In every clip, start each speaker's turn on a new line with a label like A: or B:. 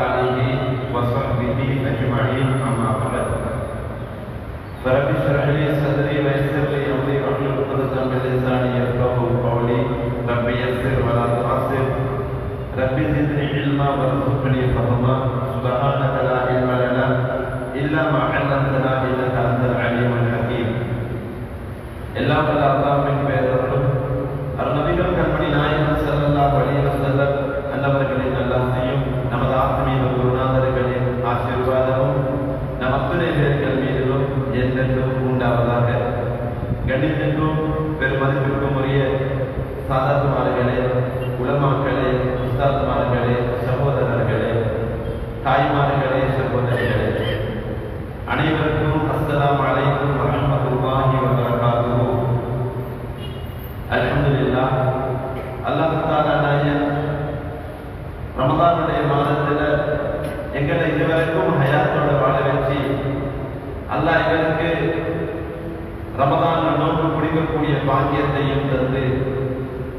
A: آله وصحبه أجمعين أما بعد فرب اشرح لي صدري ويسر لي أمري واحلل عقدة من لساني يفقهوا قولي رب يسر ولا تعسر رب زدني علما وارزقني فهما سبحانك لا علم لنا إلا ما علمتنا إنك أنت العليم الحكيم எல்லாம் வல்ல அல்லாஹ்வின் பெயராலும் அருள்நபிகள் கண்மணி நாயகம் ஸல்லல்லாஹு அலைஹி வஸல்லம் அன்னவர்களின் நல்லாசையும் நமது ஆத்மீக குருநாதர்களின் ஆசீர்வாதமும் நம் அத்துணை பேர்கள் மீதிலும் என்றென்றும் உண்டாவதாக. கண்ணியத்திற்கும் பெருமதிப்பிற்கும் உரிய சாதாத்துமார்களே, உலமாக்களே, உஸ்தாதுமார்களே, சகோதரர்களே, தாய்மார்களே, சகோதரிகளே, அனைவருக்கும் அஸ்ஸலாமு அலைக்கும் வரஹ்மத்துல்லாஹி வபரகாத்துஹு. அல்ஹம்துலில்லாஹ், அல்லாஹ் தஆலா நாயன் ரமலானுடைய மாதத்துல எங்களை இதுவரைக்கும் ஹயாத்தோட வாழ வச்சு அல்லாஹ் எங்களுக்கு ரமலான் நோன்பு பிடிக்கக்கூடிய பாக்கியத்தையும் தந்து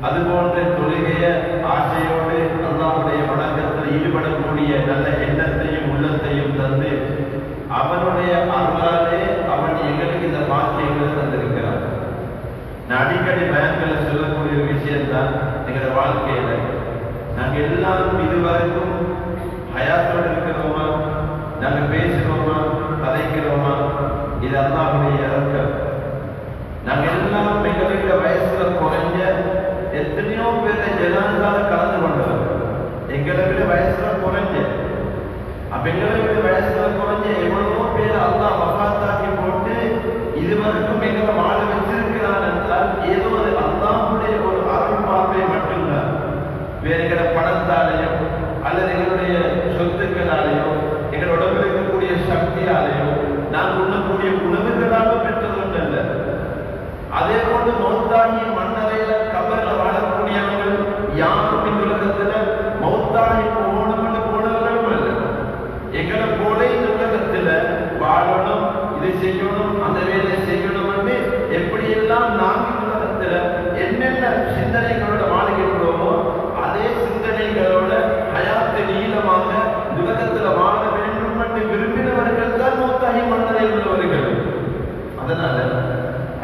A: அதுபோன்ற தொழுகைய ஆசையோடு அல்லாஹ்வுடைய வணக்கத்தில் ஈடுபடக்கூடிய நல்ல எண்ணத்தையும் உள்ளத்தையும் தந்து அவனுடைய அருளாலே அவன் எங்களுக்கு இந்த பாக்கியங்களை தந்திருக்கிறான். நான் அடிக்கடி பயன்களை சொல்லக்கூடிய ஒரு விஷயம்தான், எங்களோட வாழ்க்கையில நாங்க எல்லாரும் இதுவரைக்கும் ஹயாத்தோடு இருக்கிறோமா, நாங்க பேசுறோமா, கதைக்கிறோமா, இது அல்லாஹ்வுடைய இரக்கம். நாங்க எல்லாரும் எங்களுடைய வயசுல குறைஞ்ச எத்தனையோ பேரை ஜனாஸால கலந்து கொண்டோம். எங்களை விட வயசுல குறைஞ்ச எங்களை விட வயசுல குறைஞ்ச எவ்வளவோ பேர் அல்லாஹ் வஃபாத்தாக்கி போட்டு இதுவரைக்கும் எங்களை வாழ வச்சிருக்கிறான் என்றால் ஏதோ அது அல்லாஹ்வுடைய ஒரு அருள் பார்வை மட்டும்தான். வேற எங்களோட பணத்தாலேயோ அல்லது எங்களுடைய சொத்துக்களாலேயோ எங்கள் உடம்பில் இருக்கக்கூடிய சக்தியாலேயோ நான் உண்ணக்கூடிய உணவுகளாக பெற்றது ஒன்றல்ல. அதே போன்று மௌத்தாகி மண்ணறையில கபர்ல வாழக்கூடியவர்கள் யாரும் இந்த உலகத்துல மௌத்தாகி போகணும்னு போனவர்களும் அல்ல. எங்களை போல இந்த உலகத்துல வாழணும், இதை செய்யணும், அந்த வேலையை செய்யணும், எப்படியெல்லாம் நாம் இந்த உலகத்துல என்னென்ன சிந்தனைகளோட வாழ்கிறோமோ அதே சிந்தனைகளோட ஹயாத்தை நீளமாக இந்த உலகத்துல வாழ வேண்டும் என்று விரும்பினவர்கள் தான் மௌத்தாகி மண்ணறையில் உள்ளவர்கள். அதனால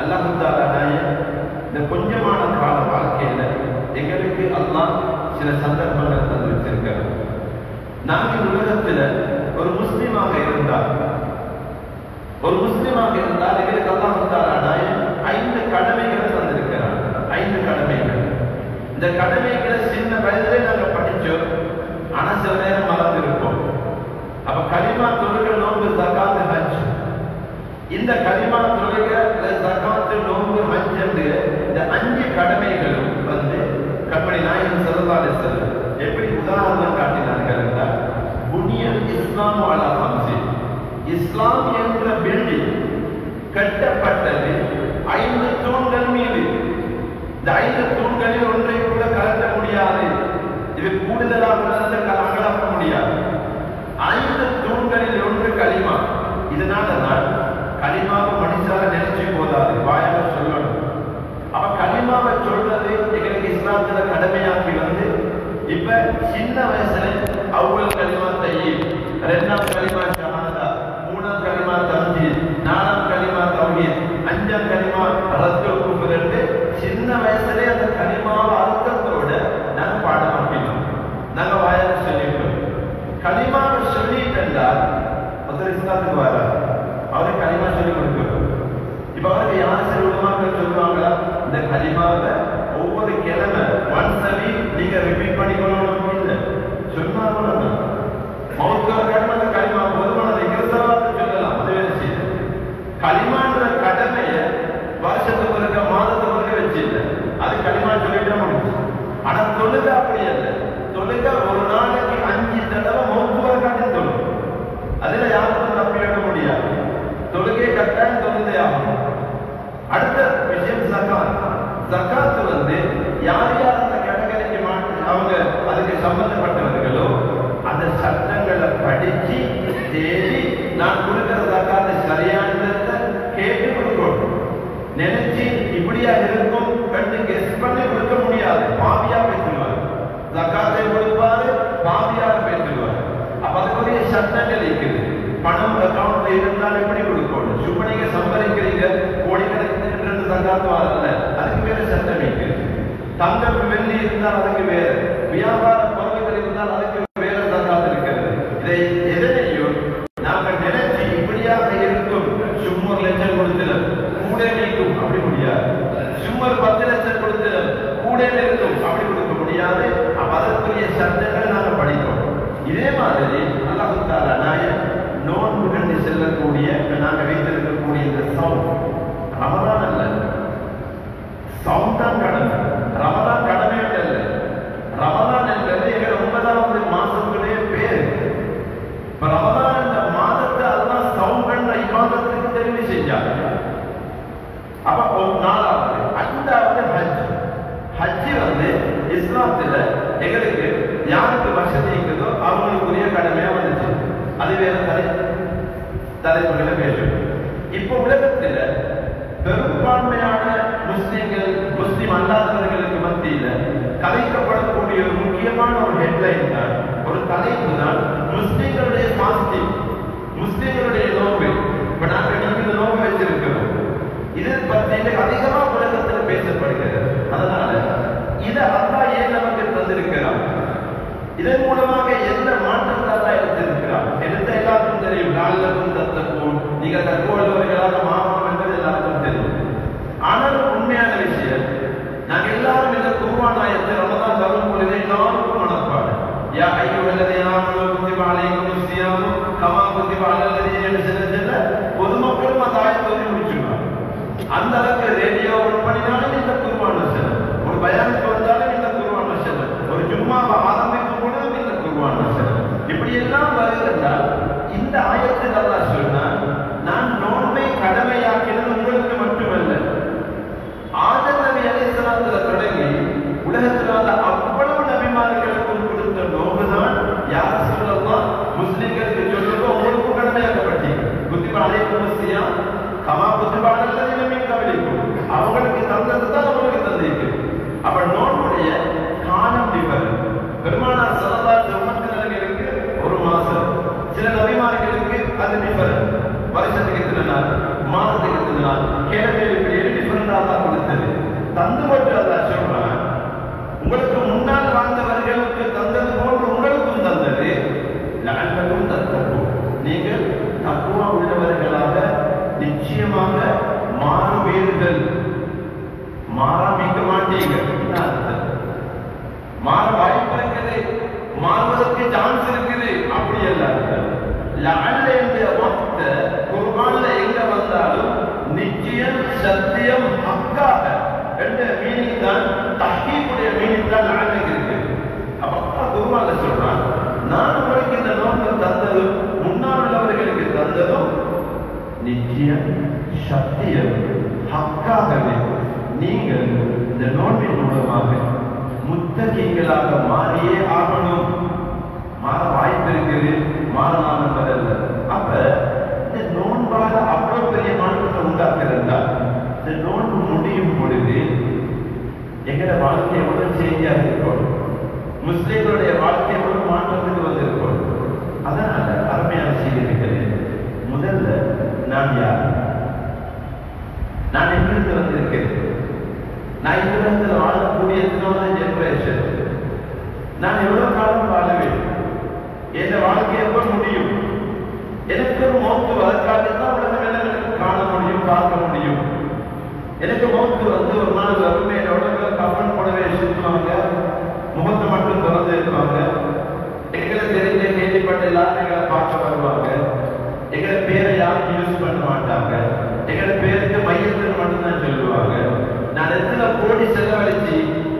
A: அல்லாஹ் தஆலா நாயன் இந்த கொஞ்சமான கால வாழ்க்கையில எங்களுக்கு அல்லாஹ் சில சந்தர்ப்பங்கள் தந்து வச்சிருக்கிறார். நாங்கள் உலகத்துல ஒரு முஸ்லிமாக இருந்தால் எங்களுக்கு அல்லாஹ் தஆலா நாயன் 5 கடமைகளை தந்திருக்கிறார். 5 கடமைகள். இந்த கடமைகளை சின்ன வயதிலே நாங்கள் படிச்சோம், ஆனா சில நேரம் மறந்திருப்போம். அப்ப கலிமா, தொழுகை, நோன்பு, ஜகாத், ஹஜ், இந்த கலிமா, தொழுகை, ஜகாத், நோன்பு, ஹஜ் என்று இந்த 5 கடமைகளும் கண்மணி நாயகம் ஸல்லல்லாஹு அலைஹி வஸல்லம் எப்படி உதாரணம் காட்டினார்கள் என்றால், புனியல் இஸ்லாம் அலா ஹம்ஸி, இஸ்லாம் என்ற பில்டிங் கட்டப்பட்டது 5 தூண்கள் மீது. இந்த 5 தூண்களில் ஒன்றை கூட கலட்ட முடியாது, இது கூடுதலாக அகலாக்க முடியாது. 5 தூண்களில் ஒன்று கலிமா. இதனால தான் கலிமாவை மனுஷால நினைச்சு போதாது, வாயால சொல்லணும். அப்ப கலிமாவை சொல்றது எங்களுக்கு இஸ்லாத்துல கடமையாக்கி இப்ப சின்ன வயசுல அவ்வளவு கலிமா தய்யீப், 2ஆம் கலிமா ஷஹாதா, 3ஆம் கலிமா தம்ஜீத், 4ஆம் கலிமா தௌஹீத், 5ஆம் கலிமா ரத்துல் குஃப்ர் என்று சின்ன வயசுல அந்த கலிமாவை அர்த்தத்தோட நாங்க பாடமாக்கினோம், நாங்க வாயால சொல்லிட்டோம். கலிமாவை சொல்லிட்டு என்றால் ஒருத்தர் இஸ்லாத்துக்கு வர அவரை கலிமா சொல்லி கொடுக்கணும். இப்ப அவருக்கு யார் சில உலமாக்கள் சொல்லுவாங்களா, இந்த கலிமாவை ஒவ்வொரு கிழமை ஒன்ஸ் அ வீக் நீங்க ரிப்பீட் பண்ணிக்கணும் சொன்னாங்க. மௌத்துவ கடமை அந்த கலிமா பொதுவானதை கிறிஸ்தவத்தை சொல்லலாம், அது வேறு செய்ய. கலிமான்ற கடமைய வருஷத்துக்கு இருக்க மாதத்துக்கு இருக்க வச்சில்ல, அது கலிமா சொல்லிட்டே முடிஞ்சு. ஆனா தொழுக அப்படி அல்ல. தொழுக ஒரு நாளைக்கு 5 தடவை மௌத்துவ காட்டி தொழும், அதுல யாருக்கும் தப்பி வைக்க முடியாது. தொழுகை கட்டாயம் தொழுதே ஆகும். அடுத்த விஷயம் ஜகாத். ஜகாத் யார் யார் அந்த கேட்டகரிக்கு அவங்க அதுக்கு சம்பந்தப்பட்டவர்களோ அந்த சட்டங்கள் இருக்குது. பணம் அக்கௌண்ட்ல இருந்தால் எப்படி கொடுக்கணும்? சும்மா நீங்க சம்பாதிக்கிறீங்க கோடிக்கணக்கில் தங்காத்து வரல, அதுக்கு வேற சட்டம் இருக்குது. தங்கம் வெள்ளி இருந்தால் அதுக்கு வேற, வியாபார பொருட்கள் இருந்தால் அதுக்கு வேற தங்காத்து இருக்கிறது. இதை எதனையும் நாங்கள் நினைச்சு இப்படியாக இருக்கும். சும்மா 1 லட்சம் கொடுத்தனர் கூட நீக்கும் அப்படி முடியாது. சும்மா 10 லட்சம் கொடுத்தனர் கூட இருக்கும் அப்படி கொடுக்க முடியாது. அதற்குரிய சட்டங்கள் நாங்கள் படிக்கிறோம். இதே மாதிரி அல்லாஹ் தஆலா நாயன் நோன்பு கண்டு செல்லக்கூடிய நாங்கள் வைத்திருக்கக்கூடிய இந்த சவுண்ட் ரமலான் அல்ல, சவுண்ட் தான் கடமை. ரமலான் கடமை அல்ல. ரமலான் என்பது எங்கள் 9வது மாசத்துடைய பேர். இப்ப ரமலான் என்ற மாதத்தை அல்லாஹ் சவுண்ட் என்ற இபாதத்துக்கு தெரிவு செஞ்சாங்க. அப்ப 4வது 5வது ஹஜ். ஹஜ் வந்து இஸ்லாத்துல எங்களுக்கு யாருக்கு வசதி இருக்குதோ அவங்களுக்குரிய கடமையா வந்துச்சு. அது வேற தலைப்புகளை பேசும். இப்போ உலகத்துல பெரும்பான்மையான முஸ்லிம்கள், முஸ்லிம் அல்லாதவர்களுக்கு மத்தியில கலைக்கப்படக்கூடிய ஒரு முக்கியமான ஒரு ஹெட்லைன் தான், ஒரு தலைப்பு தான் முஸ்லிம்களுடைய பாஸ்டிங், முஸ்லிம்களுடைய நோன்பு. இப்ப நாங்கள் இந்த நோன்பு வச்சிருக்கிறோம். இதை பற்றி அதிகமா உலகத்தில் பேசப்படுகிறது. அதனால இதை அல்லாஹ் ஏன் நமக்கு தந்திருக்கிறார்? இதன் மூலமாக என்ன மாற்றத்தை அல்லாஹ் எடுத்திருக்கிறார்? எடுத்த எல்லாருக்கும் தெரியும். லஅல்லகும் தத்தகூன், நீங்க தக்குவள்ளவர்களாக மாறணும் என்பது எல்லாருக்கும் தெரியும். ஆனால் உண்மையான விஷயம், நாங்க எல்லாரும் இந்த குர்ஆன் ஆயத்தை ரமலான் வரும் பொழுது எல்லாருக்கும் மனப்பாடம். யா அய்யுஹல்லதீன ஆமனூ குத்திப அலைக்குமுஸ் ஸியாமு கமா குத்திப அலல்லதீன செல்ல பொதுமக்களும் அந்த ஆயத்தை முடிச்சுடுவாங்க. அந்த அளவுக்கு ரேடியோ ஒன் பண்ணினாலும் இந்த குர்ஆன் வசனம், ஒரு பயானுக்கு வந்தாலும் இந்த குர்ஆன் வசனம், ஒரு ஜும்மாவை ஆரம்பிக்கும் பொழுதும் இந்த குர்ஆன் வசனம். இப்படி எல்லாம் வருகிறதால் இந்த ஆயத்தில் அல்லாஹ் சொன்னான், நான் நோன்பை கடமையாக்கினது உங்களுக்கு மட்டுமல்ல, ஆதம் நபி அலைஹிஸ்ஸலாத்துல தொடங்கி உலகத்தில் வந்த அவ்வளவு நபிமார்களுக்கும் கொடுத்த நோன்புதான் யார் சொல்லலாம் முஸ்லிம்களுக்கு சொல்றது உங்களுக்கு கடமையாக்கப்பட்டீங்க. குத்திப அலைக்குமுஸ் ஸியாம் கமா குத்திப அலல்லதீன மின் கப்லிக்கும், அவங்களுக்கு தந்தது தான் அவங்களுக்கு தந்திருக்கு. அப்ப நோன்புடைய காலம் டிஃபரண்ட். பெருமானார் ஸல்லல்லாஹு அலைஹி வஸல்லமர்களுக்கு 1 மாசம், சில நபிமார்களுக்கு அது டிஃபரண்ட். வருஷத்துக்கு எத்தனை நாள், மாதத்துக்கு எத்தனை நாள், கேள்வி டிஃபரண்டா தான் கொடுத்தது. தந்து போட்டு அல்லாஹ் சொல்றான், உங்களுக்கு முன்னால் வாழ்ந்தவர்களுக்கு தந்தது போன்று உங்களுக்கும் தந்தது. லஅல்லகும் தத்தகூன், நீங்கள் தக்வா உள்ளவர்களாக நிச்சயமாக மாறுவீர்கள். மாறாமிக்க மாட்டீங்க. மாற வாய்ப்பு இருக்குது, மாறுவதற்கு சான்ஸ் இருக்குது. அப்படி எல்லாம் லஅல்ல என்ற வார்த்தை குர்ஆன்ல எங்க வந்தாலும் நிச்சயம், சத்தியம், ஹக்காக என்ற மீனிங் தான், தஹ்கீக்குடைய மீனிங் தான் லஅல்ல இருக்கு. அப்ப குர்ஆன்ல சொல்றான், நான் உங்களுக்கு இந்த நோன்பு தந்ததும் முன்னால் உள்ளவர்களுக்கு தந்ததும் நிச்சயம், சத்தியம், ஹக்காகவே நீங்கள் இந்த நோன்பின் மூலமாக முத்தகீங்களாக மாறியே ஆகணும். மாற வாய்ப்பு இருக்குது, மாறலாம் என்பதல்ல. அப்ப இந்த நோன்பாக அவ்வளவு பெரிய மாற்றத்தை உண்டாக்குறதா, இந்த நோன்பு முடியும் பொழுது எங்களோட வாழ்க்கை எவ்வளவு சேஞ்சாக இருக்கும், முஸ்லிம்களுடைய வாழ்க்கை எவ்வளவு மாற்றத்துக்கு வந்திருக்கும். அதனால அருமையான செய்திருக்கிறேன். முதல்ல நான் யார், நான் எங்கிருந்து வந்திருக்கிறேன், நான் இந்த இடத்துல வாழக்கூடிய ஜெனரேஷன், நான் எவ்வளவு காலம் வாழவேன், என் வாழ்க்கை எப்ப முடியும், எனக்கு ஒரு மௌத்து அதற்காகத்தான் உலகம் எனக்கு காண முடியும், பார்க்க முடியும். எனக்கு மௌத்து வந்து ஒரு நாள் வறுமை எவ்வளவு கப்பன் போடவே சுற்றுவாங்க, முகத்தை மட்டும் திறந்து இருப்பாங்க. எங்களை தெரிஞ்ச கேள்விப்பட்ட எல்லாரும் எங்களை பார்க்க வருவாங்க. எங்களை பேரை யாரும் யூஸ் பண்ண மாட்டாங்க. எங்களை பேருக்கு மையத்தில் மட்டும்தான் சொல்லுவாங்க. நான் எத்தனை கோடி செலவழிச்சு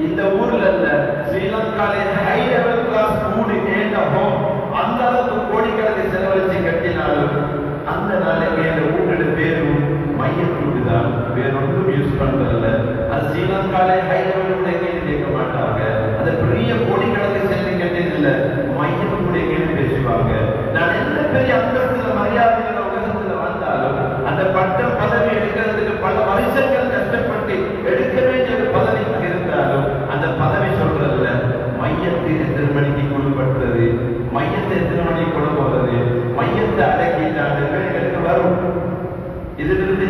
A: இந்த ஊர்ல இல்ல ஸ்ரீலங்கால ஹை லெவல் கிளாஸ் ஃபுட் ஏண்ட ஹோம் அந்த அளவுக்கு கோடிக்கணக்கு செலவழிச்சு கட்டினாலும் அந்த நாளைக்கு என் வீட்டோட பேரும் மையத்தூட்டு தான், வேற ஒன்றும் யூஸ் பண்றதில்ல. அது ஸ்ரீலங்கால ஹை லெவலுடைய கேள்வி கேட்க மாட்டாங்க. அது பெரிய கோடிக்கணக்கு செலவு கட்டியது இல்ல, மையத்துடைய கேள்வி பேசுவாங்க.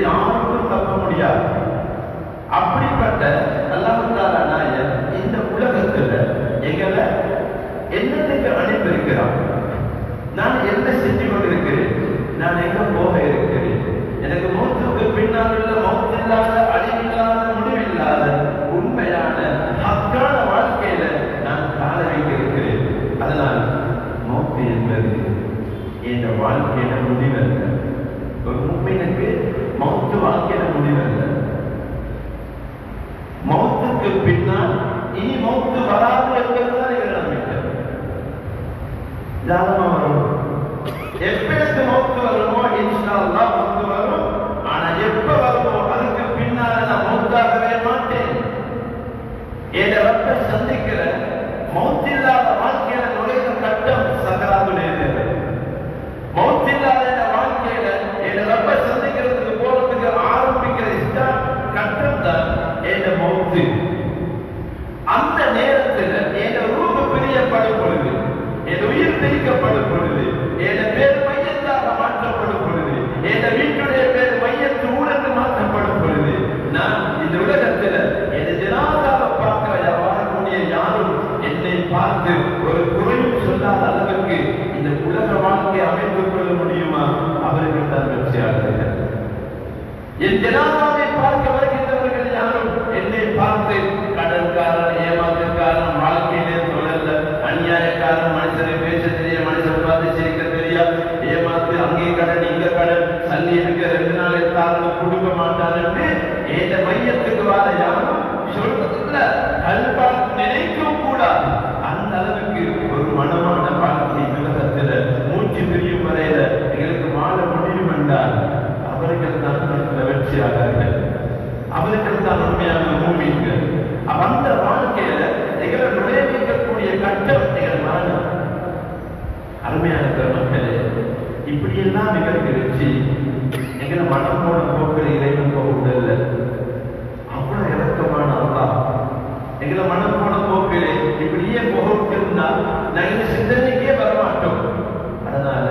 A: யாருக்கும் தப்ப முடியாது. அப்படிப்பட்ட அல்லாஹ் தஆலா நாயர் இந்த உலகத்துல எங்களை என்னத்துக்கு அனுப்பியிருக்கிறான்? நான் என்ன செஞ்சு கொண்டிருக்கிறேன்? நான் எங்க போக இருக்கிறேன்? எனக்கு மௌத்துக்கு பின்னால் உள்ள மௌத்தில்லாத, அழிவில்லாத, முடிவில்லாத உண்மையான ஹக்கான வாழ்க்கையில நான் கால வைக்க இருக்கிறேன். அதனால் மௌத்து என்பது என் வாழ்க்கையில முடிவல்ல. ஒரு முஃமினுக்கு மௌத்து வாழ்க்கையில முடிவல்ல. மௌத்துக்கு பின்னால் இனி மௌத்து வராது என்பதுதான் எங்கள் நம்பிக்கை. தாராளமா வரும். எப்ப மௌத்து வருமோ இன்ஷா அல்லாஹ் மௌத்து வரும். ஆனா எப்ப வருமோ அதுக்கு பின்னால நான் மௌத்தாகவே மாட்டேன். என் ரப்பை சந்திக்கிற மௌத்தில்லாத வாழ்க்கையில நுழைந்த கட்டம் சக்கராத்துடைய நேரம். மௌத்தில்லாத இந்த வாழ்க்கையில என் ரப்பை சந்திக்கிறதுக்கு போறதுக்கு ஆரம்பிக்கிற கட்டம் தான் என் மௌத்து. அந்த நேரத்தில் என் ரூபு பிரியப்படும் பொழுது, என் உயிர் பிரிக்கப்படும் பொழுது, என் பேர் மையத்தாக மாற்றப்படும் பொழுது, என் வீட்டுடைய பேர் மையத்து ஊரத்து மாற்றப்படும் பொழுது, நான் இந்த உலகத்தில் என் ஜனாதாவை பார்க்கிற வரக்கூடிய யாரும் என்னை பார்த்து ஒரு குறையும் சொல்லாத அளவுக்கு இந்த உலக வாழ்க்கையை அமைத்துக் கொள்ள முடியுமா? அவர்கள் தான் வெற்றியாளர்கள். என் ஜனாதாவை பார்க்க வருகின்றவர்கள் யாரும் என்னை பார்த்து கடற்காரன், ஏமாற்றுக்காரன், வாழ்க்கையிலே தொடர்ல அநியாயக்காரன், மனுஷனை பேச தெரிய, மனுஷன் பார்த்து சிரிக்க தெரியா, ஏமாத்து அங்கே கடன் இங்க கடன், சல்லி இருக்க 2 நாள் எடுத்தாலும் கொடுக்க மாட்டான்னு இந்த மையத்துக்கு வர யாரும் சொல்றதுல அல்பா நினைக்கவும் கூடாது. அந்த அளவுக்கு ஒரு மனமான வாழ்க்கை உலகத்துல மூச்சு பிரியும் வரையில எங்களுக்கு வாழ முடியும் என்றால் அவர்கள் தான் வெற்றியாளர்கள். அவர்கள் தான் உண்மையான மூமின்கள். அந்த வாழ்க்கையில எங்களை நுழைவிக்கக்கூடிய கட்டம் எங்கள் மரணம். அருமையான பெருமக்களே, இப்படியெல்லாம் நிகழ்ச்சி எங்களை மனம் போன போக்கில் இறைவன் போகுதல்ல. அவ்வளவு இறக்கமான அல்லாஹ் எங்களை மனம் போன போக்கிலே இப்படியே போகிருந்தா நாங்கள் சிந்தனைக்கே வரமாட்டோம். அதனால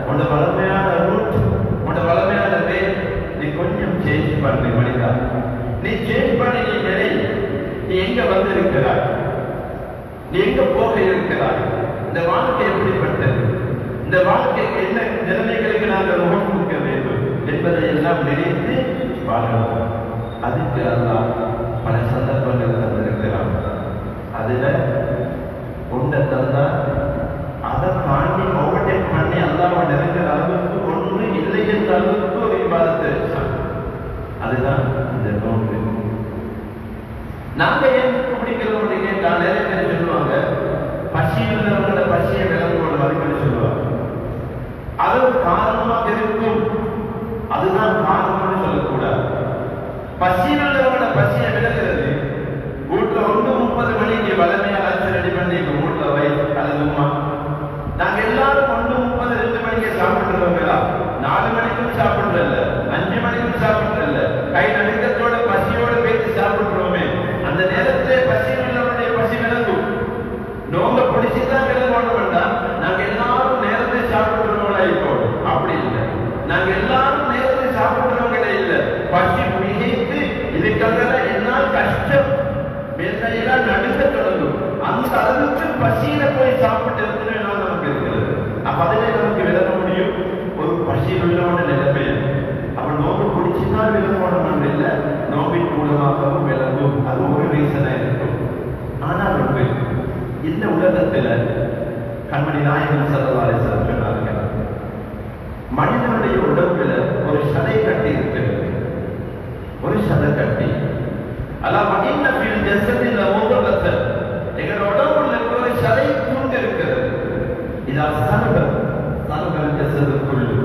A: உன்னோட வளமையான ரூட், உன்னோட வளமையான வே நீ கொஞ்சம் சேஞ்ச் பண்ணு மனிதா. நீ சேஞ்ச் பண்ணி நீ நிலை, நீ எங்க வந்து இருக்கிறாய், நீ எங்க போக இருக்கிறாய், இந்த வாழ்க்கை எப்படிப்பட்டது, இந்த வாழ்க்கைக்கு என்ன நிலைமைகளுக்கு நாங்கள் முகம் கொடுக்க வேண்டும் என்பதை எல்லாம் நினைத்து வாழணும். அதுக்கு அல்லாஹ் பல சந்தர்ப்பங்கள் தந்திருக்கிறான். அதுல ஒன்றை தந்தா அதை தாண்டி ஓவர்டேக் பண்ணி அல்லாஹ்வை நெருங்குற அளவுக்கு ஒன்று இல்லை என்ற அளவுக்கு ஒரு இபாதத்தை வச்சான். அதுதான் இந்த நோன்பு. நாங்க ஏன் பிடிக்கிறோம் கேட்டா நிறைய பேர் சொல்லுவாங்க, பசியுள்ளவங்களோட பசியை விளங்கோட வரைக்கும் சொல்லுவாங்க. அது ஒரு காரணமாக இருக்கும், அதுதான் காரணம்னு சொல்லக்கூடாது. பசியுள்ளவங்களோட பசியை விளங்குறது வீட்டுல 1:30 மணிக்கு வளமையா லஞ்ச் ரெடி பண்ணி வீட்டுல வை அல்லதுமா நாங்க எல்லாரும் 1:30 2 மணிக்கு சாப்பிடுறவங்களா? 4 மணிக்கும் சாப்பிடுறல, 5 மணிக்கும் சாப்பிடுறல, கை நடுக்கத்தோட பசியோட பேசி சாப்பிடுறோமே. அந்த நேரத்திலே பசியுள்ளவனுடைய பசி விளங்கும். நோங்க பிடிச்சுதான் விளங்கணும் வேண்டாம். நாங்க எல்லாரும் நேரத்தை சாப்பிடுறவங்களா இப்போ அப்படி இல்லை. நாங்க எல்லாரும் நேரத்தை சாப்பிடுறவங்களே இல்லை. பசி மிகைத்து இதுக்காக என்னால் கஷ்டம் மேற்கையெல்லாம் நடுக்க தொடங்கும். அந்த அளவுக்கு பசியில போய் சாப்பிட்டு இருக்கிறேன் நமக்கு இருக்கிறது. அப்ப அதிலே நமக்கு விளங்க முடியும் ஒரு பசியில் உள்ளவன நிலைமை. அவன் நோம்பு பிடிச்சுதான் விளங்கணும் இல்லை, நோம்பின் மூலமாகவும் விளங்கும். அது ஒரு ரீசனா இருக்கும். ஆனால் இந்த உலகத்துல கண்மணி நாயகம் ஸல்லல்லாஹு அலைஹி வஸல்லம் சொன்னார்கள், மனிதனுடைய உடம்புல ஒரு சதை கட்டி இருக்கிறது. ஒரு சதை கட்டி அல்லாஹ் மகிழ்ந்த பின் ஜஸதில் மௌதகத், எங்கள் உடம்புல இருக்கிற ஒரு சதை தூண்டு இருக்கிறது. இது அசல்கள் சல்கள் ஜஸதுக்குள்ளு.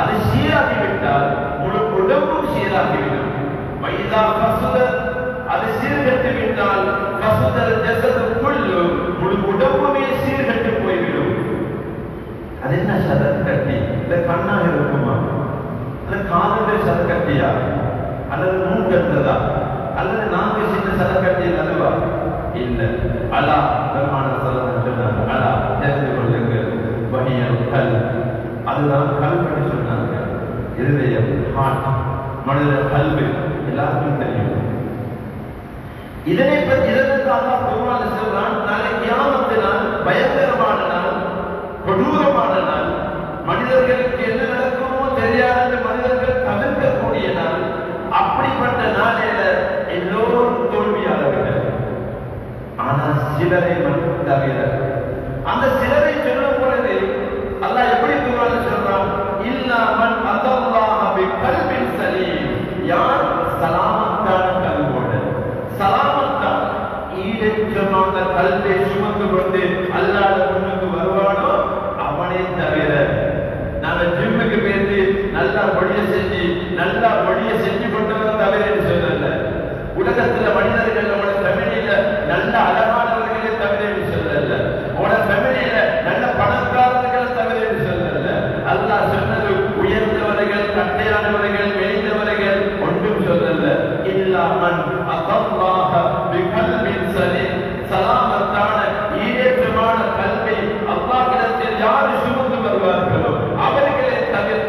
A: அது சீராகிவிட்டால் முழு உடம்பும் சீராகிவிடும். வைதா ஃபஸத, அது சீர்கட்டு விட்டால் ஃபஸதல் ஜஸதுக்குள்ளு, முழு உடம்புமே சீர்கட்டு போய்விடும். அது என்ன சதை கட்டி? இந்த கண்ணாக இருக்குமா, அந்த காதுகள் சதை கட்டியா, அல்லது மூக்கன்றதா, அல்லது நான்கு சின்ன சதை கட்டி அதுவா? இல்லை. அலா பெருமான சொன்னாங்க, அலா தெரிந்து கொள்ளுங்கள், வஹியல் கல், அதுதான் கல் பண்ணி சொன்னாங்க. இருதயம், ஹார்ட். மனித கல்வி எல்லாருக்கும் தெரியும். இதனை பற்றி இதற்கு அல்லாஹ் குர்ஆனில் சொல்றான், நாளை கியாமத் நாள் பயங்கரமான நாள், கொடூரமான நாள், மனிதர்களுக்கு என்ன நடக்குமோ தெரியாத மனிதர்கள் தவிர்க்கக்கூடிய நாள். அப்படிப்பட்ட நாளில எல்லோரும் தோல்வியாளர்கள். ஆனால் சிலரை மட்டும் தவிர, அந்த சிலரை சொல்லும் பொழுது அல்லாஹ் எப்படி குர்ஆனில் சொல்றான், இல்லாமல் அல்லாஹ் பிகல்பின் சலீம், யார் சலாமத்தான கல்வோடு, சலாமத்தான ஈடேற்றமான கல்வை சுமந்து கொண்டு அல்லாஹ் முன்னுக்கு வருவானோ அவனை தவிர. நாங்க ஜிம்முக்கு போயிட்டு நல்லா பொடிய செஞ்சு கொண்டவன் தவிர சொல்லல. உலகத்துல மனிதர்கள் உங்களோட ஃபேமிலியில நல்ல அழகானவர்களே தவிர சொல்லல. உங்களோட ஃபேமிலியில நல்ல பணக்காரர்களை தவிர சொல்லல. அல்லாஹ் சொன்னது உயர்ந்தவர்கள், கட்டையானவர்கள், மெலிந்தவர்கள் ஒன்றும் சொல்லல. இல்லாமன் அல்லாஹ் பிகல்பின் சலீம், சலாமத்தான ஈடேற்றமான கல்வி அல்லாஹ்விடத்தில் யார் சுமந்து வருவார்களோ அவர்களே தவிர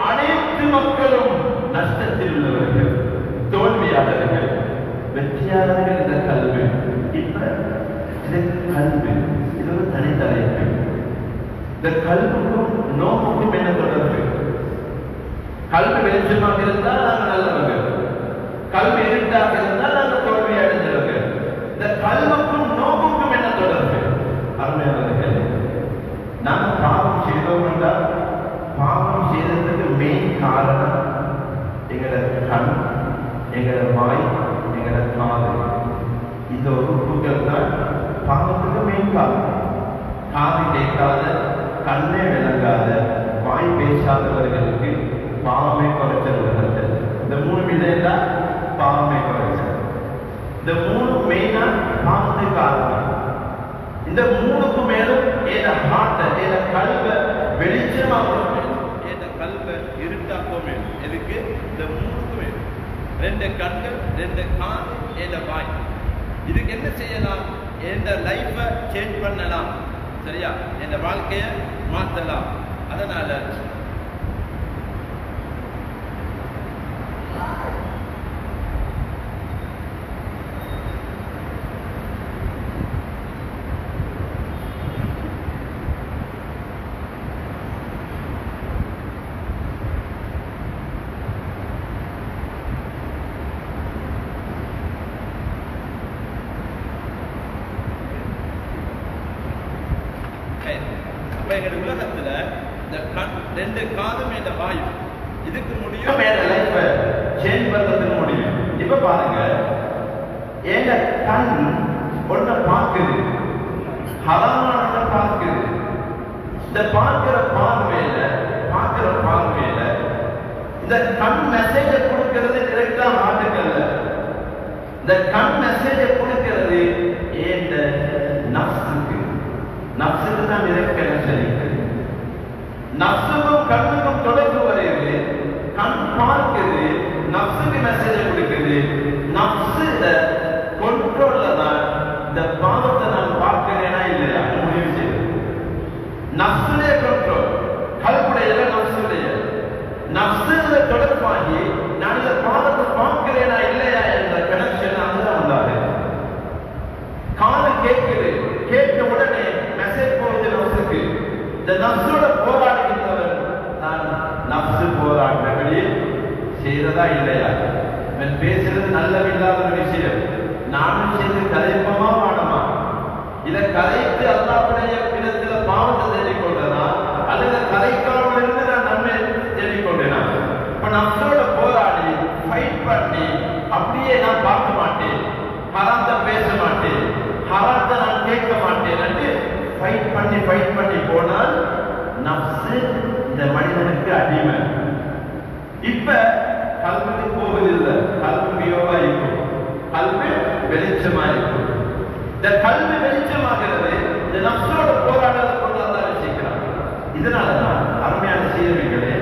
A: அனைத்து மக்களும் நஷ்டத்தில் உள்ளவர்கள், தோல்வியாளர்கள், வெற்றியாளர்கள். இந்த கல்வி இப்ப கல்வி இது ஒரு தனித்தலைப்பு. இந்த கல்விக்கும் நோக்குக்கும் என்ன தொடர்பு? கல்வி வெளிச்சமாக இருந்தால் நாங்கள் நல்லவர்கள், கல்வி இருட்டாக இருந்தால் நாங்கள் தோல்வி அடைந்தவர்கள். இந்த கல்விக்கும் நோக்குக்கும் என்ன தொடர்பு? அருமையானவர்கள், நாங்கள் பாவம் செய்தோம் என்றால் பாவம் செய்ததுக்கு மெயின் காரணம் எங்களோட கண், எங்களோட வாய், எங்களோட காது. இந்த உறுப்புகள் தான் பாவத்துக்கு மெயின் காரணம். காது கேட்காத, கண்ணே விளங்காத, வாய் பேசாதவர்களுக்கு பாவமே குறைச்சல் உலகத்தில். இந்த 3 இல்லைன்னா பாவமே குறைச்சல். இந்த 3 மெயினா பாவத்துக்கு காரணம். இந்த 3க்கு மேலும் ஏத ஹார்ட், ஏத கல்வை வெளிச்சமாக்கும், ஏத கல்வை இருட்டாக்கும். எதுக்கு? இந்த 3க்கு மேலும் 2 கண்கள், 2 காது, ஏத வாய். இதுக்கு என்ன செய்யலாம்? எந்த லைஃபை சேஞ்ச் பண்ணலாம், சரியா? எந்த வாழ்க்கையை மாற்றலாம். அதனால எங்களுடைய உலகத்துல இந்த கண், 2 காதும், இந்த வாயு, இதுக்கு முடியும் லைஃபை சேஞ்ச் பண்றதுக்கு முடியும். இப்ப பாருங்க, எங்க கண் ஒன்றை பார்க்குது, ஹராமான பார்க்குது. இந்த பார்க்கிற பார்வையில இந்த கண் மெசேஜ கொடுக்கிறது டிரெக்டா மாட்டுக்கல்ல. இந்த கண் மெசேஜ கொடுக்கிறது ஏன் நப்சுக்கு தான் direct connection இருக்கு. நப்சுக்கும் கண்ணுக்கும் தொடர்பு வருகிறது. கண் பார்க்குது, நப்சுக்கு மெசேஜ் கொடுக்குது. நப்சுல கண்ட்ரோல்ல தான் இந்த பாவத்தை நான் பார்க்கிறேனா இல்லையா முடிவு செய்யுது. நப்சுலே கண்ட்ரோல், கல்புடைய நப்சுடைய நப்சுல தொடர்பாகி நான் இந்த பாவத்தை பார்க்கிறேனா இல்லையா என்ற கனெக்ஷன் அங்கதான் வந்தாரு. காது கேட்குது, கேட்ட உடனே மெசேஜ் போகுது நப்சுக்கு. இந்த நப்சோட போராடுகின்றவர் நான் நப்சு போராடுறபடி செய்ததா இல்லையா, பேசுறது நல்லவில்லாத ஒரு விஷயம், நானும் செய்து கதைப்பமா வாடமா, இதை கதைத்து அல்லாஹ்வுடைய விதத்துல பாவத்தை தேடிக்கொண்டனா அல்லது கதைக்காமல் இருந்து நான் நன்மை தேடிக்கொண்டேனா? இப்ப நப்சோட போராடி ஃபைட் பண்ணி அப்படியே நான் பார்க்க மாட்டேன், ஹராத்தை பேச மாட்டேன், ஹராத்தை நான் கேட்க மாட்டேன் என்று ஃபைட் பண்ணி போனால் நப்சு இந்த மனிதனுக்கு அடிமை. இப்ப கல்வி போவதில்லை, கல்வி பியோவா இருக்கும், கல்வி வெளிச்சமா இருக்கும். இந்த கல்வி வெளிச்சமாகிறது இந்த நப்சோட போராட்டத்தை கொண்டாதான் வச்சுக்கிறான். இதனாலதான் அருமையான சீரமைகளே,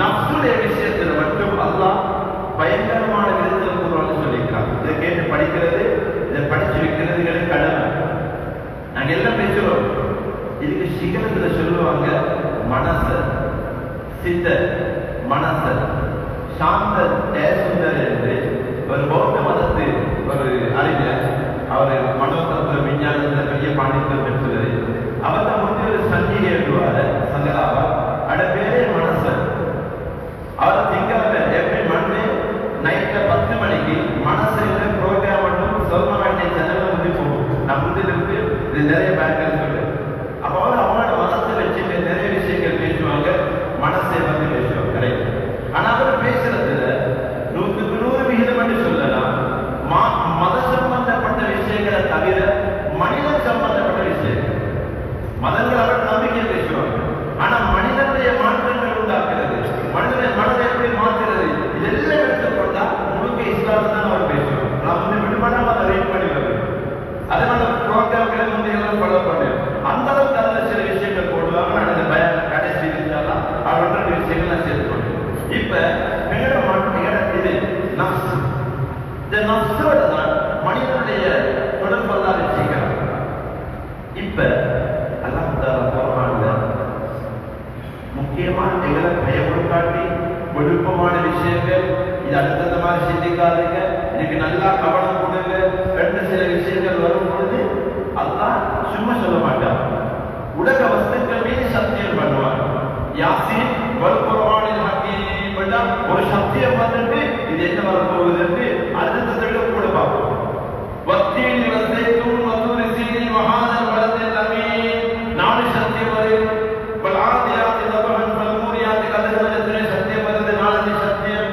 A: நப்சுடைய விஷயத்துல மட்டும் அல்லாஹ் பயங்கரமான விதத்தில் கூறுவான்னு சொல்லிக்கிறான். இதை கேட்டு படிக்கிறது, இதை படிச்சு வைக்கிறது கடமை. நாங்க எல்லாம் பேசுறோம். இதுக்கு சிகரத்துல சொல்லுவாங்க மனச, சித்த மனச சாந்த ஜெயசுந்தர் என்று ஒரு பௌத்த மதத்து ஒரு அறிஞர், அவர் மனோதத்துவ விஞ்ஞானத்தில் பெரிய பாண்டித்துவம் பெற்றவர். அவர் தான் முடிஞ்ச ஒரு சஞ்சிகை எழுதுவார், சங்கராவா அட பேரே மனசன். அவர் திங்கக்கிழமை எவ்ரி மண்டே நைட்ல 10 மணிக்கு மனசுல ப்ரோக்ராம் மட்டும் சொல்ல வேண்டிய சேனல்ல வந்து போகும். நான் முந்திலிருந்து இது நிறைய பேர்கள் சொல்லு. அப்போ அவர் அவங்களோட மனசை வச்சுட்டு நிறைய விஷயங்கள் பேசுவாங்க, மனசை வந்து பேசுவாங்க. கரெக்ட். ஆனா அவர் பேசுறதுல 100% மட்டும் சொல்லலாம் மத சம்பந்தப்பட்ட விஷயங்களை தவிர மனித சம்பந்தப்பட்ட விஷயங்கள். மதங்கள் அவர் நம்பிக்கை பேசுவாங்க, ஆனா மனிதனுடைய மாற்றங்கள் உண்டாக்குறது, மனிதனுடைய மனதை எப்படி மாற்றுறது, இதெல்லாம் எடுத்துக்கொண்டா முழுக்க இஸ்லாம் தான் அவர் பேசுவார். நான் வந்து விடுபடாம அதை ரீட் பண்ணி வருவேன். அதனால ப்ரோக்ராம்களை முந்தையெல்லாம் ஃபாலோ பண்ணுவேன். அந்த அளவுக்கு அதில் சில விஷயங்கள் போடுவாங்க. நான் இந்த பயம் கடைசி இருந்தாலும் அவரோட விஷயங்கள் நான் சேர்த்து பண்ணுவேன். இப்ப எங்களோட இது நப்ஸ், இந்த நப்ஸோட தான் மனிதனுடைய தொடர்பெல்லாம் வச்சுக்கிறாங்க. இப்ப அல்லாஹ் முக்கியமான எங்களை பயமுறுக்காட்டி விழுப்பமான விஷயங்கள், இது அடுத்தந்த மாதிரி சிந்திக்காதீங்க, இதுக்கு நல்லா கவனம் கொடுங்க என்று சில விஷயங்கள் வரும் பொழுது அல்லாஹ் சும்மா சொல்ல மாட்டார். உலக வஸ்துக்கள் மீது சத்தியம் பண்ணுவார். யாசீன் வல் குர்ஆனில் ஹகீம் ஒரு சத்தியம் வந்துட்டு இது என்ன வர போகுதுன்னு அடுத்ததை கூட பார்ப்போம். வத்தீனி வஸ்தைத்தூன் வத்தூரி சீனி வஹாதல் வலதில் அமீன் 4 சத்தியம் வரும். பல்ஆதியாத்தி தபஹன் பல்மூரியாத்தி கதகதத்திலே சத்தியம் வருது, 4 சத்தியம்.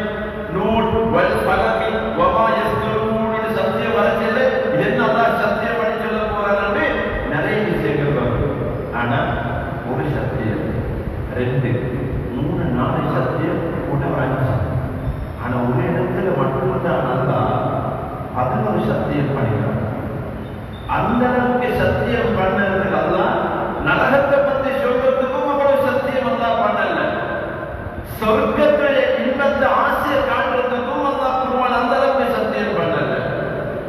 A: நூன் வல் ஃபலகி வமா யஸ்துரூன் இது சத்தியம் வரதில்ல. இது என்ன அல்லாஹ் சத்தியம் பண்ணி சொல்ல போறாருன்னு நிறைய விஷயங்கள் வரும். ஆனா ஒரு சத்தியம் 2 3 4 சத்தியம் கூட வாங்கி. ஆனா ஒரு இடத்துல மட்டும்தான் அல்லாஹ் 11 சத்தியம் பண்ணினார். அந்த அளவுக்கு சத்தியம் பண்ணதுக்கு அல்லாஹ் நரகத்தை பத்தி சொல்றதுக்கும் அவ்வளவு சத்தியம் அல்லாஹ் பண்ணல. சொர்க்கத்துடைய இன்பத்தை ஆசையை காட்டுறதுக்கும் அல்லாஹ் குர்ஆன் அந்த அளவுக்கு சத்தியம் பண்ணல.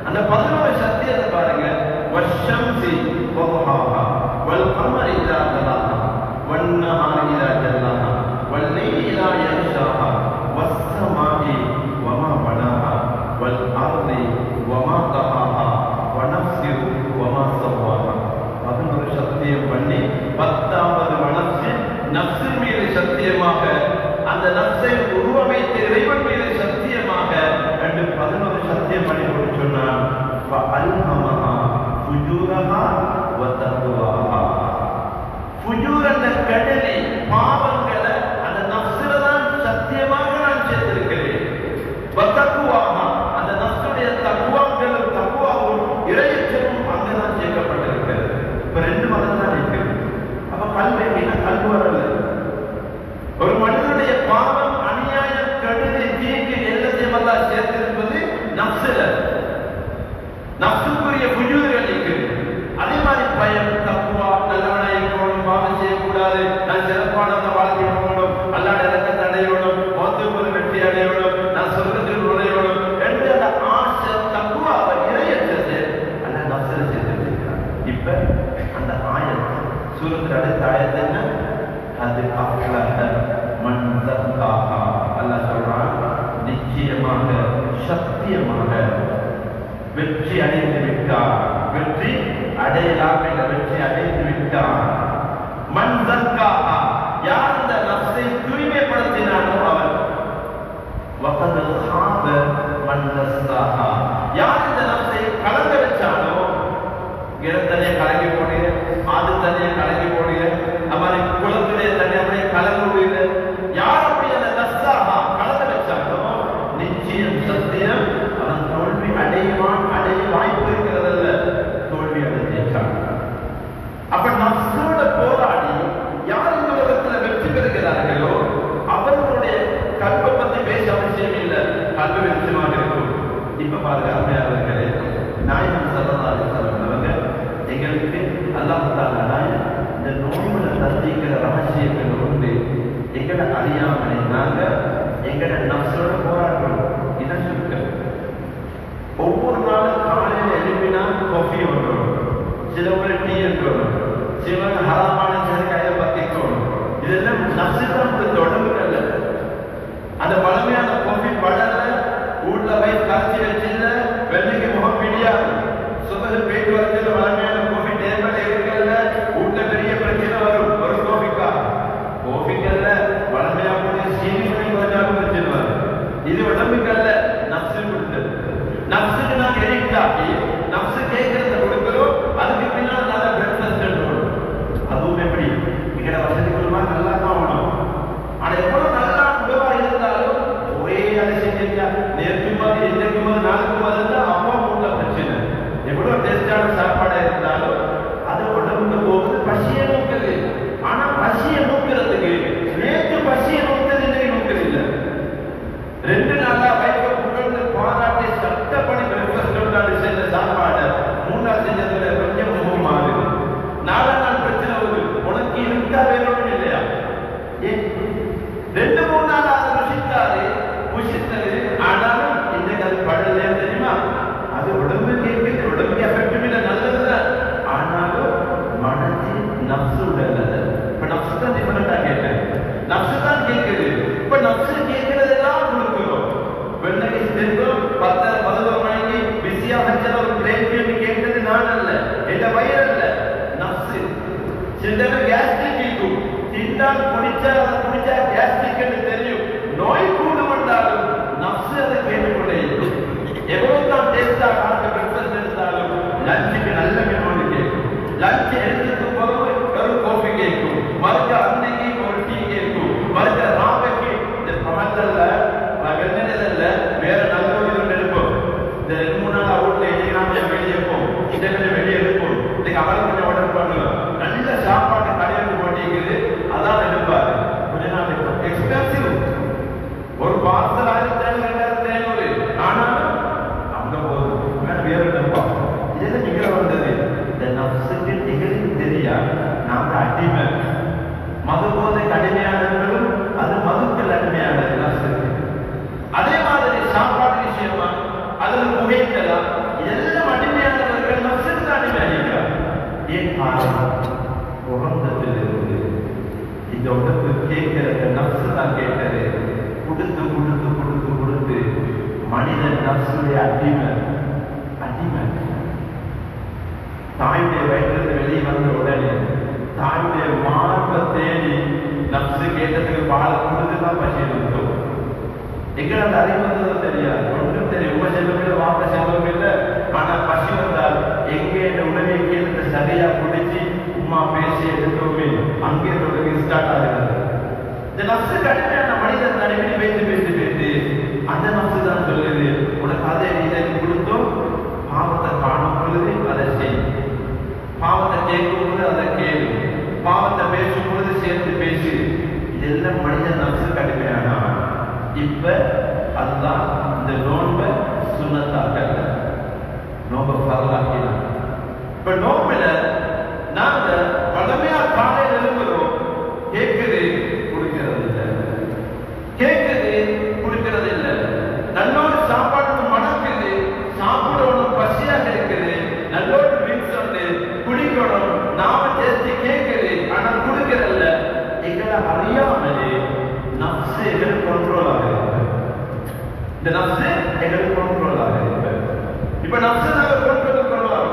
A: அந்த 11 சத்தியத்தை பாருங்க. வஷ்ஷம்சி வதுஹாஹா வல் கமரி இதா தலாஹா வன் நஹாரி இதா ஜல்லாஹா வல் லைலி இதா யக்ஷாஹா வஸ்ஸமாஇ வமா பனாஹா வல் அர்தி வமா தஹாஹா வனஃஸி வமா ஸவ்வாஹா. 11 சத்தியம் பண்ணி 10வது மனசு நஃப்ஸ் மீது சத்தியமாக, அந்த நஃப்ஸை உருவமைத்த இறைவன் மீது சத்தியமாக என்று 11 சத்தியம் பண்ணி கொண்டு சொன்னான். ஃபஅல்ஹமஹா ஃபுஜூரஹா வ தக்வாஹா. ஃபுஜூர் என்ற கடலி பாவங்களை அந்த நஃப்ஸில தான் சத்தியமாக நான் சேர்த்திருக்கிறேன். வ தக்வாஹா அந்த நஃப்ஸுடைய தக்வாக்களும் தக்வாவும் இறையச்சமும் அங்கதான் சேர்க்கப்பட்டிருக்கிறது. இப்ப 2 மதம் தான் இருக்குது. அப்ப கல்வி என்ன கல்வி வரல. ஒரு மனிதனுடைய பாவம் அநியாயம் கடுதி தீங்கு எல்லாத்தையும் எல்லாம் சேர்த்திருப்பது நஃப்ஸில. நஃப்ஸுக்குரிய ஃபுஜூர்கள் இருக்குது. அதே மாதிரி பயம், தக்வா, நல்லவனா இருக்கணும், பாவம் செய்யக்கூடாது, நான் சிறப்பான வாழ்க்கை போகணும், அல்லாஹ் இரக்கத்தை அடையணும், மௌத்துக்கு ஒரு வெற்றி அடையணும், நான் சொர்க்கத்தில் நுழையணும் என்று அந்த ஆசை தக்வா இறையச்சத்தை அந்த நஃப்ஸில சேர்த்திருக்கிறார். இப்ப அந்த ஆயத் சூரத்துக்கு அடுத்த ஆயத் என்ன? அது அஃப்லஹ மன் ஸக்காஹா. அல்லாஹ் சொல்றான், நிச்சயமாக சத்தியமாக வெற்றி அடைந்து விட்டார். வெற்றி அடையலாம் என்ற வெற்றி அடைந்து விட்டார். மன் ஸக்காஹா யார் இந்த நஃப்ஸை தூய்மைப்படுத்தினானோ அவன். வகத் ஹாப மன் தஸ்ஸாஹா யார் இந்த நஃப்ஸை கலங்க வச்சானோ, தனியா கலங்கி போடுங்க, ஆது தனியா கலங்கி போடுங்க, மாதிரி குளத்துடைய தனியா அப்படியே கலந்து விடுங்க. யார் அப்படி அந்த தஸ்ஸாஹா கலந்து வச்சானோ நிச்சயம் சத்தியம் அவன் தோல்வி அடைவான். அடைய வாய்ப்பு இருக்கிறதல்ல, தோல்வி அடைஞ்சான். அப்ப நஃப்ஸோட போராடி யார் இந்த உலகத்துல வெற்றி பெறுகிறார்களோ அவர்களுடைய கல்வை பத்தி பேச அவசியம் இல்லை, கல்வி வெளிச்சமாக இருக்கும். இப்ப பாருங்க அருமையாளர்களே, நாயகம் ஸல்லல்லாஹு அலைஹி வஸல்லம் அவங்க எங்களுக்கு அல்லாஹ் தஆலா இந்த நோய்களை தந்திக்கிற ரகசியங்கள் உண்டு. எங்களை அறியாமலே நாங்க எங்களை நஃப்ஸோட போராடுறோம். இதான் சுருக்கம். ஒவ்வொரு நாளும் காலையில் எழுப்பினா காஃபி வந்துடும், சிலவங்க டீ இருக்கணும், சிலவங்க ஹராமான கையில பத்திக்கணும். இதெல்லாம் நஃப்ஸுக்கு தான் உடம்புக்கு அல்ல. அந்த பழமையான முடியாது. சுபகு போயிட்டு வரதுல வளமையான கோபி டேபிள் இருக்கல, வீட்டுல பெரிய பிரச்சனை வரும். ஒரு கோபிக்கல்ல வளமையா போய் சீனி பண்ணி கொஞ்சம் பிரச்சனை வரும். இது உடம்புக்கல்ல, நப்சு கொடுத்தது. நப்சுக்கு நான் எடிக்ட் ஆகி நப்சு கேட்கறத கொடுக்கிறோம். அதுக்கு பின்னால் நல்ல பிரேக்ஃபாஸ்ட் எடுக்கணும். அதுவும் எப்படி எங்கட வசதிக்குள்ளமா நல்லா தான் ஆகணும். ஆனா எவ்வளவு நல்லா உணவா இருந்தாலும் ஒரே அதை செஞ்சா நேற்று மாதிரி இன்றைக்கு மாதிரி நாளுக்கு மாதிரி அப்பா உள்ள பிரச்சனை. எவ்வளவு டேஸ்டான சாப்பாடா இருந்தாலும் அது உடம்புக்கு போகுது, பசியை நோக்குது. ஆனா பசியை நோக்கிறதுக்கு நேற்று பசியை நோக்குறது இன்றைக்கு நோக்குறது இல்லை. 2 நாளா வயிற்று புகழ்ந்து பாராட்டி சட்டப்படி பிரேக்ஃபாஸ்ட் செஞ்ச சாப்பாடு 3 செஞ்சதுல கொஞ்சம் முகம் மாறுது. 4 நாள் பிரச்சனை வருது. உனக்கு இருக்கா வேணும் இல்லையா? ஏன் 2-3 நாள் அதை ருசித்தாரு, புஷித்தது. ஆனாலும் இன்றைக்கு அது படல தெரியுமா? அது உடம்பு கேட்குது, உடம்புக்கு எஃபெக்டிவ் இல்லை, நல்லதுதான். ஆனாலும் மனசு நப்சு உடல். இப்ப நப்சு தான் டிஃபரெண்டா கேட்டேன். நப்சு தான் கேட்குது. இப்ப நப்சு கேட்கிறதெல்லாம் கொடுக்கிறோம். வெள்ளை செல்வம் 10-11 மணிக்கு பிஸியா வச்ச ஒரு பிரேக் பண்ணி கேட்கறது நான் அல்ல, எந்த வயிறு அல்ல, நப்சு. சில கேஸ்ட்ரிக் இருக்கும். திண்டால் குடிச்சா கேஸ்ட்ரிக் என்று தெரியும். நோய் கூடும் என்றாலும் நப்சு அதை கேட்டுக்கொண்டே இருக்கும். எவ்வளவு தான் டேஸ்டா காட்டு பிரேக்ஃபாஸ்ட் எடுத்தாலும் லஞ்சுக்கு நல்ல மீனோடு கேட்கும். லஞ்ச் எடுத்துட்டு போது ஒரு காஃபி கேட்கும், மறுக்க அன்னைக்கு ஒரு டீ கேட்கும், மறுக்க ராமைக்கு இந்த பழத்தல்ல வெண்ணெல்ல வேற நல்ல ஒரு எடுப்போம். இந்த 2-3 நாள் அவுட்ல எதிராக வெளியே போம், இதை வெளியே எடுப்போம். இன்னைக்கு அவளுக்கு கொஞ்சம் ஆர்டர் பண்ணுவோம். நல்ல சாப்பாடு கடையில் போட்டிக்குது, அதான் எடுப்பாரு. கொஞ்ச நாள் எக்ஸ்பென்சிவ். ஒரு பார்சல் 1500-2000. ஆனாலும் அங்க போகுது வேற எடுப்பா. இதெல்லாம் நிகழ வந்தது. இந்த நப்சுக்கு நிகழ்ச்சி தெரியா நாங்க அடிமை. மது போதை அடிமையானவர்களும் அது மதுக்கள் அடிமையானது நப்சுக்கு. அதே மாதிரி சாப்பாடு விஷயமா அதுல புகைக்கலாம், இதெல்லாம் அடிமையானவர்கள் நப்சுக்கு தான் அடிமையாகிறார். ஏன் காரணம்? பிறந்ததிலிருந்து இந்த உடம்பு கேட்கிறது, நப்சு தான் கேட்கிறது. கொடுத்து கொடுத்து கொடுத்து கொடுத்து மனிதன் நப்சுடைய அடிமை. தாயுடைய வயிற்றிலிருந்து வெளியே வந்த உடனே தாயுடைய மார்பை தேடி நப்சு கேட்டதுக்கு பால் கொடுத்துதான் பசி இருந்தோம். எங்க அந்த அறிவு வந்ததும் தெரியாது, ஒன்றும் தெரியும். உங்க செல்வம் இல்லை, வாப்ப செல்வம் இல்லை. ஆனா பசி வந்தால் எங்கே உணவை கேட்டு சரியா பிடிச்சி உமா பேசி எடுத்தோமே அங்கே தொடங்கி ஸ்டார்ட் ஆகிறது. இந்த நப்சு கடுமையான மனிதன் நடைபெறி பேசி அந்த நப்சு தான் சொல்லுது, உனக்கு அதை இதை கொடுத்தோம். பாவத்தை காணும் பொழுது அதை செய், பாவத்தை கேட்கும் பொழுது அதை கேளு, பாவத்தை பேசும் பொழுது சேர்த்து பேசு. இதெல்லாம் மனிதன் நப்சு கடுமையானா. இப்ப அதுதான் இந்த நோன்பை சுன்னத்தாக்கல்ல, நோன்பை பரலாக்கலாம். இப்ப நோம்பில நாங்க வளமையா காலையில் எழுப்புறோம், கேட்குது குடிக்கிறது இல்லை, கேட்குது குடிக்கிறது இல்லை. நல்லோடு சாப்பாட்டுக்கு மணக்குது, சாப்பிடணும் பசியாக இருக்குது, நல்லோடு மிக்ஸ் வந்து குடிக்கணும், நாம சேர்த்து கேட்குது, ஆனா குடிக்கிறதில்ல. எங்களை அறியாமலே நப்சு எங்களுக்கு கண்ட்ரோல் ஆகிறது. இந்த நப்சு எங்களுக்கு கண்ட்ரோல் ஆகிறது. இப்ப நப்சு நாங்க கண்ட்ரோல் பண்ணுவோம்.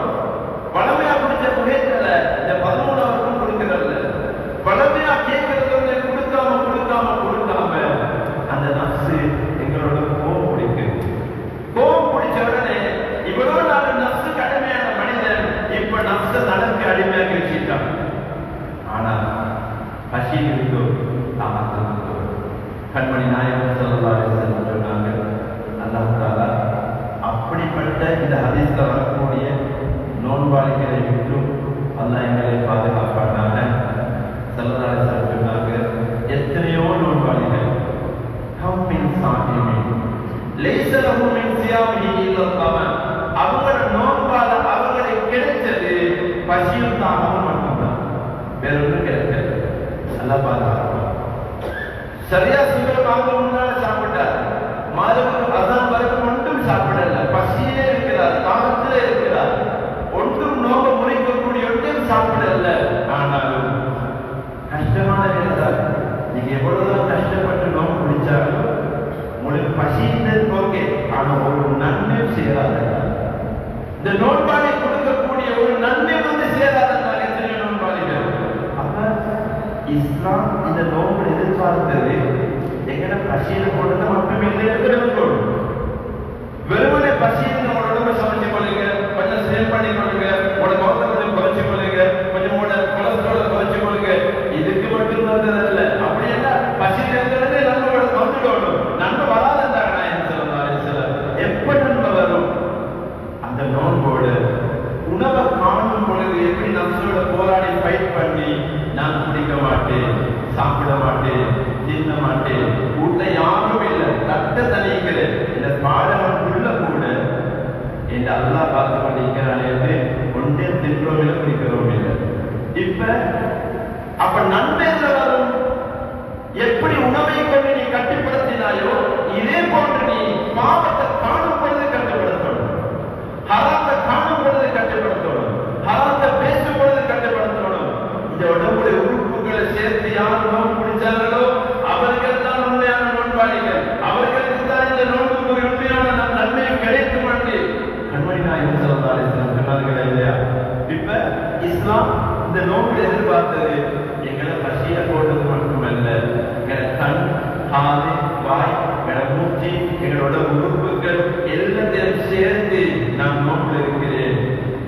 A: வளமையா குடிச்ச புகைத்தல இந்த 13 கொடுக்கிறதில்ல. வளமையா கேட்கறது கொடுக்காம அந்த நப்சு எங்களோட கோபம் பிடிக்குது. கோபம் பிடிச்ச உடனே இவ்வளவு நாள் நப்சு கடுமையான மனிதன் இப்ப நப்ச நடக்கு அடிமையாக வச்சுட்டான். ஆனா பசி இருந்தோ தாமதோ கண்மணி நாயகம் ஸல்லல்லாஹு அலைஹி வஸல்லம் சொன்னாங்க, அல்லாஹ் தஆலா அப்படிப்பட்ட இந்த ஹதீஸ்ல வரக்கூடிய நோன்பாளிகளை விட்டும் அல்லாஹ் எங்களை பாதுகாப்பானாக. ஸல்லல்லாஹு அலைஹி வஸல்லம் சொன்னாங்க, எத்தனையோ நோன்பாளிகள் அவங்களோட நோன்பால அவர்களை கிடைச்சது பசியும் தாகவும் மட்டும்தான், வேற ஒன்றும் கிடைச்சது. அல்லாஹ் பாதுகாப்பான். சரியா சுகர் வாங்க முன்னால சாப்பிட்டார், மாதம் அதான் வரைக்கும் ஒன்றும் சாப்பிடல, பசியே இருக்கிறார், தாகத்திலே இருக்கிறார், ஒன்றும் நோக முறைக்கக்கூடிய ஒன்றும் சாப்பிடல. ஆனாலும் கஷ்டமான வேலைதான். நீங்க எவ்வளவுதான் கஷ்டப்பட்டு நோம்பு பிடிச்சாலும் உங்களுக்கு பசிந்தது ஓகே, ஆனா ஒரு நன்மை செய்யறாங்க. இந்த நோன்பாளி கொடுக்கக்கூடிய ஒரு நன்மை வந்து சேராதனால எத்தனை நோன்பாளிகள். அப்ப இஸ்லாம் இந்த நோன்பு எதிர்பார்த்தது எங்கட பசியில போடுறது மட்டும் இல்லை, எடுக்கணும். வெறுமனே பசியில் நம்ம உடம்பை சமைச்சு கொள்ளுங்க, கொஞ்சம் சேல் பண்ணி கொள்ளுங்க, உங்களோட மொத்த கொஞ்சம் குறைச்சு கொள்ளுங்க, கொஞ்சம் உங்களோட கொலஸ்ட்ரால குறைச்சு கொள்ளுங்க, இதுக்கு மட்டும் வந்ததல்ல. அப்படி என்ன பசியில் இருக்கிறது நம்மளோட வந்துடணும். நன்மை வராதுன்றாங்க எப்ப நன்மை வரும்? அந்த நோன்போடு உணவை காணும் பொழுது எப்படி நம்சோட போராடி ஃபைட் பண்ணி நான் குடிக்க மாட்டேன், சாப்பிட மாட்டேன், தின்ன மாட்டேன், வீட்டுல யாரும் இல்லை, தட்ட தனிக்கிற இந்த பாடலுக்குள்ள கூட என் அல்லா பார்த்து கொண்டிருக்கிறான் என்று ஒன்றே தின்றோம் இல்லை, குடிக்கிறோம் இல்லை. இப்ப அப்ப நன்மை வரும். எப்படி உணவை கொண்டு நீ கட்டுப்படுத்தினாயோ இதே போன்று நீ பாவத்தை காணும் பொழுது கட்டுப்படுத்தணும், ஹராத்தை காணும் பொழுது கட்டுப்படுத்தணும், ஹராத்தை பேசும் பொழுது கட்டுப்படுத்தணும். இந்த உடம்புடைய உறுப்புகளை சேர்த்து யார் நோன்பு பிடிச்சார்களோ அவர்கள் தான் உண்மையான நோன்பாளிகள். அவர்களுக்கு தான் இந்த நோன்புக்கு உண்மையான நன்மை கிடைக்கும் என்று கண்மணி நாயகம் ஸல்லல்லாஹு அலைஹி வஸல்லம் சொன்னார்கள் இல்லையா? இப்ப இஸ்லாம் இந்த நோன்பு எதிர்பார்த்தது எங்களை பசிய போட்டது மட்டுமல்ல, எங்களை கண், காது, வாய், எங்களை மூச்சு, எங்களோட உறுப்புகள் எல்லாத்தையும் சேர்த்து நான் நோன்பு இருக்கிறேன்.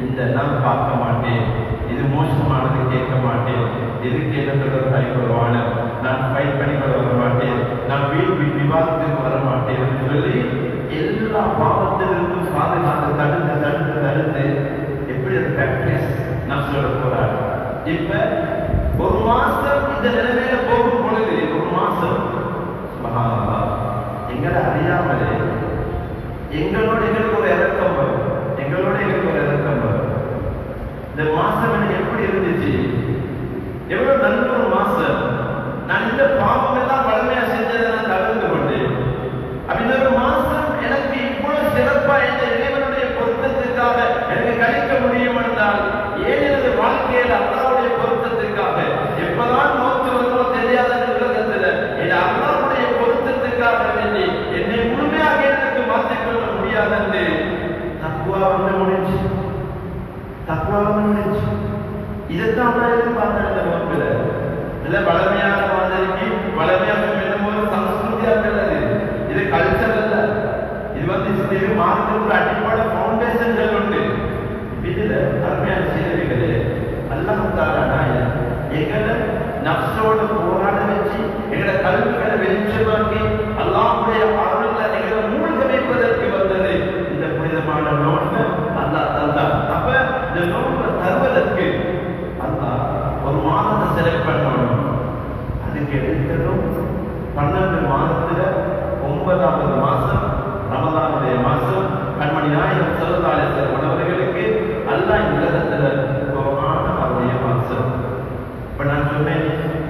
A: இந்த நான் பார்க்க மாட்டேன், இது மோசமானது கேட்க மாட்டேன், எதுக்கு என்னோட கைப்படுவான நான் ஃபைட் பண்ணி கொள்ள வர மாட்டேன், நான் வீட்டு விவாதத்துக்கு வர மாட்டேன் என்று சொல்லி எல்லா பாவத்திலிருந்தும் பாதுகாத்து தடுத்து தடுத்து தடுத்து எப்படி ஒரு பிராக்டிஸ் நான் சொல்ல போறாரு. இப்ப ஒரு மாசம் இந்த நிலைமையில போகும் பொழுது ஒரு மாசம் எங்களை அறியாமலே எங்களோட எங்களுக்கு ஒரு இறக்கம் வரும், எங்களோட எங்களுக்கு ஒரு இறக்கம் வரும். இந்த மாசம் எனக்கு எப்படி இருந்துச்சு, எவ்வளவு நல்ல ஒரு மாசம், நான் இந்த பாவம் எல்லாம் வளமையா செஞ்சதை நான் தவிர்த்து கொண்டேன். அப்படின்னு ஒரு மாசம் எனக்கு இவ்வளவு சிறப்பா இந்த இறைவனுடைய பொருத்தத்துக்காக எனக்கு கழிக்க முடியும் என்றால் ஏன் எனது வாழ்க்கையில் அல்லாவுடைய பொருத்தத்துக்காக எப்பதான் நோக்கு வருமோ தெரியாத உலகத்துல என் அல்லாவுடைய பொருத்தத்துக்காக வேண்டி என்னை முழுமையாக எனக்கு மாற்றிக்கொள்ள முடியாது என்று தக்குவா வந்து முடிஞ்சு, தக்குவா வந்து முடிஞ்சு. இதைத்தான் நான் எதிர்பார்த்தேன் இந்த நோக்கில. இல்ல வளமையான மாதிரிக்கு வளமையாக போது சமஸ்கிருதியாக உள்ளது, இது கல்ச்சர் அல்ல. இது வந்து இது மார்க்கத்துக்கு அடிப்படை ஃபவுண்டேஷன்கள் உண்டு. இதுல அருமையான செய்திகளே அல்லாஹ் தஆலா எங்களை நஃப்ஸோட போராட வச்சு எங்களை கல்விகளை வெளிச்சமாக்கி அல்லாஹ்வுடைய அருள்ல எங்களை மூழ்க வைப்பதற்கு வந்தது இந்த புனிதமான நோன்பு அல்லாஹ் தந்தான். அப்ப இந்த நோன்பை தருவதற்கு அல்லாஹ் ஒரு மாதத்தை செலக்ட் பண்ணணும். அதுக்கு எடுத்ததும் 12 மாதத்துல 9வது மாசம் ரமதானுடைய மாசம் கண்மணி நாயகம் ஸல்லல்லாஹு அலைஹி வஸல்லம் அவர்களுக்கு அல்லாஹ் உலகத்துல குர்ஆன் அவருடைய மாசம். இப்ப நான் சொன்னேன்